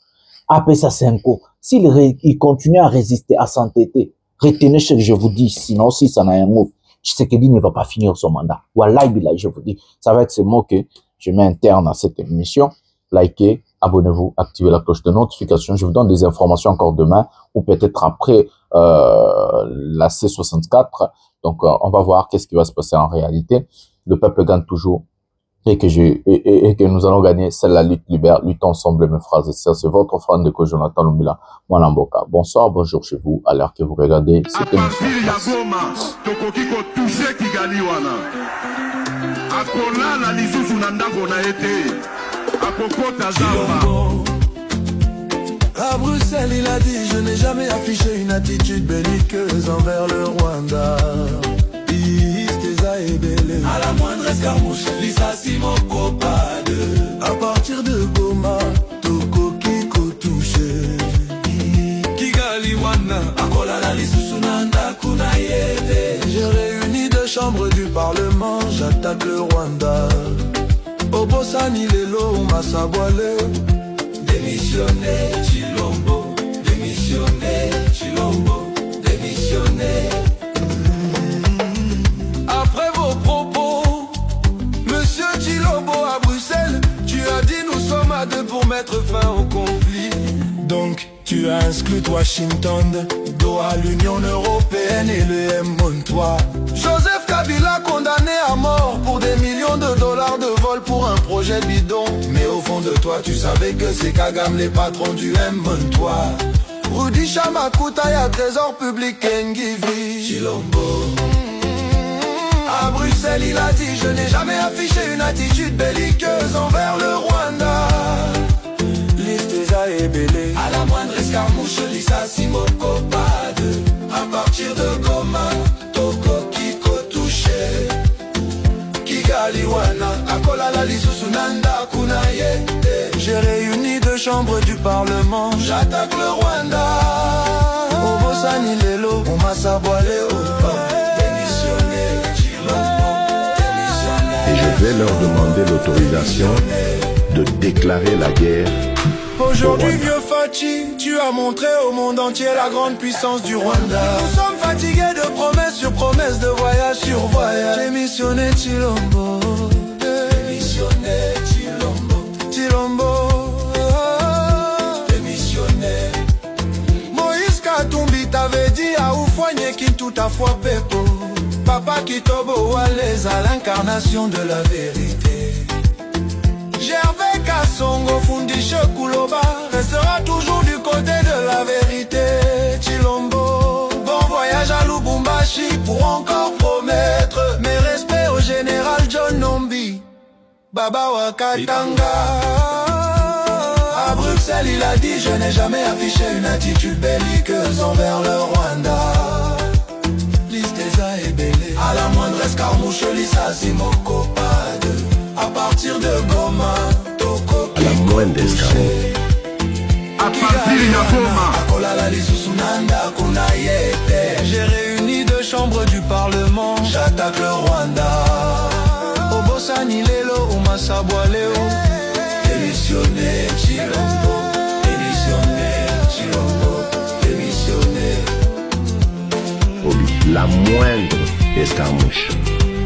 Après ça, c'est un coup. S'il continue à résister, à s'entêter, retenez ce que je vous dis, sinon, si ça n'a un mot, Tshisekedi ne va pas finir son mandat. Wallahi billahi, je vous dis, ça va être ce mot que je mets interne à cette émission. Likez, abonnez-vous, activez la cloche de notification. Je vous donne des informations encore demain ou peut-être après la C64. Donc, on va voir qu'est-ce qui va se passer en réalité. Le peuple gagne toujours. et que nous allons gagner. C'est la lutte libère. Luttons ensemble, mes frères et sœurs. C'est votre frère de Jonathan Lumbila, Mwanamboka. Bonsoir, bonjour chez vous, à l'heure que vous regardez cette émission. À Bruxelles, il a dit: je n'ai jamais affiché une attitude belliqueuse envers le Rwanda. À la moindre escarmouche, Lisa Simoko Pade. À partir de Goma, Toko Kiko touché. Kigali Wana, Akolala Lisusunanda Kunayete. J'ai réuni 2 chambres du Parlement, j'attaque le Rwanda. Obosani Lelo, Masabwale. Démissionner, Chilombo. Démissionner, Chilombo. Démissionner. Après vos propos, Monsieur Chilombo à Bruxelles, tu as dit nous sommes à 2 pour mettre fin au conflit. Donc tu as exclu Washington, Doha, l'Union Européenne et le M23. Joseph Kabila condamné à mort pour des millions de dollars de vol pour un projet bidon. Mais au fond de toi tu savais que c'est Kagame les patrons du M23. Rudy Chamakuta y'a trésor public Ngivi Chilombo. À Bruxelles, il a dit: je n'ai jamais affiché une attitude belliqueuse envers le Rwanda. Listeza et Belé. À la moindre escarmouche, Lisa Simoko Pade. À partir de Goma, Toko Kiko touché. Kigali Wana, Akolala Lisusunanda Kunayete. J'ai réuni 2 chambres du Parlement, j'attaque le Rwanda. Obosani Lelo, Omasabwale Opa. Et je vais leur demander l'autorisation de déclarer la guerre. Aujourd'hui, vieux Fachi, tu as montré au monde entier la grande puissance du Rwanda. Nous sommes fatigués de promesses sur promesses, de voyage sur voyage. Démissionné Chilombo. Démissionné Chilombo. Chilombo. Démissionné. Moïse Katumbi t'avait dit à Oufouanye qui tout à fois Pepo. Papa Kitobo Waleza, l'incarnation de la vérité. Gervais Kassongo Fundishe Kuloba restera toujours du côté de la vérité. Chilombo, bon voyage à Lubumbashi pour encore promettre mes respects au général John Nombi, Baba Wakatanga. À Bruxelles, il a dit: je n'ai jamais affiché une attitude belliqueuse envers le Rwanda. À la moindre escarmouche, Lisa Simoko Pade. À partir de Goma, Toko Kiko. À la moindre escarmouche. À partir de Goma, Akolala Lisusunanda Kunayete. J'ai réuni 2 chambres du Parlement, j'attaque le Rwanda. Obosani Lelo, Omasabwale. Démissionner, Chilombo. Démissionner, Chilombo. Démissionner. La moindre escarmouche,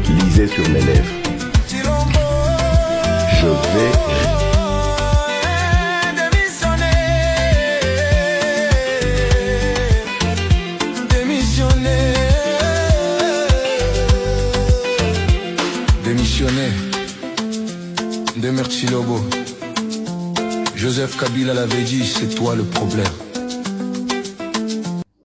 lisez sur mes lèvres. Je vais démissionner. Demer Chilobo. Joseph Kabila l'avait dit: c'est toi le problème.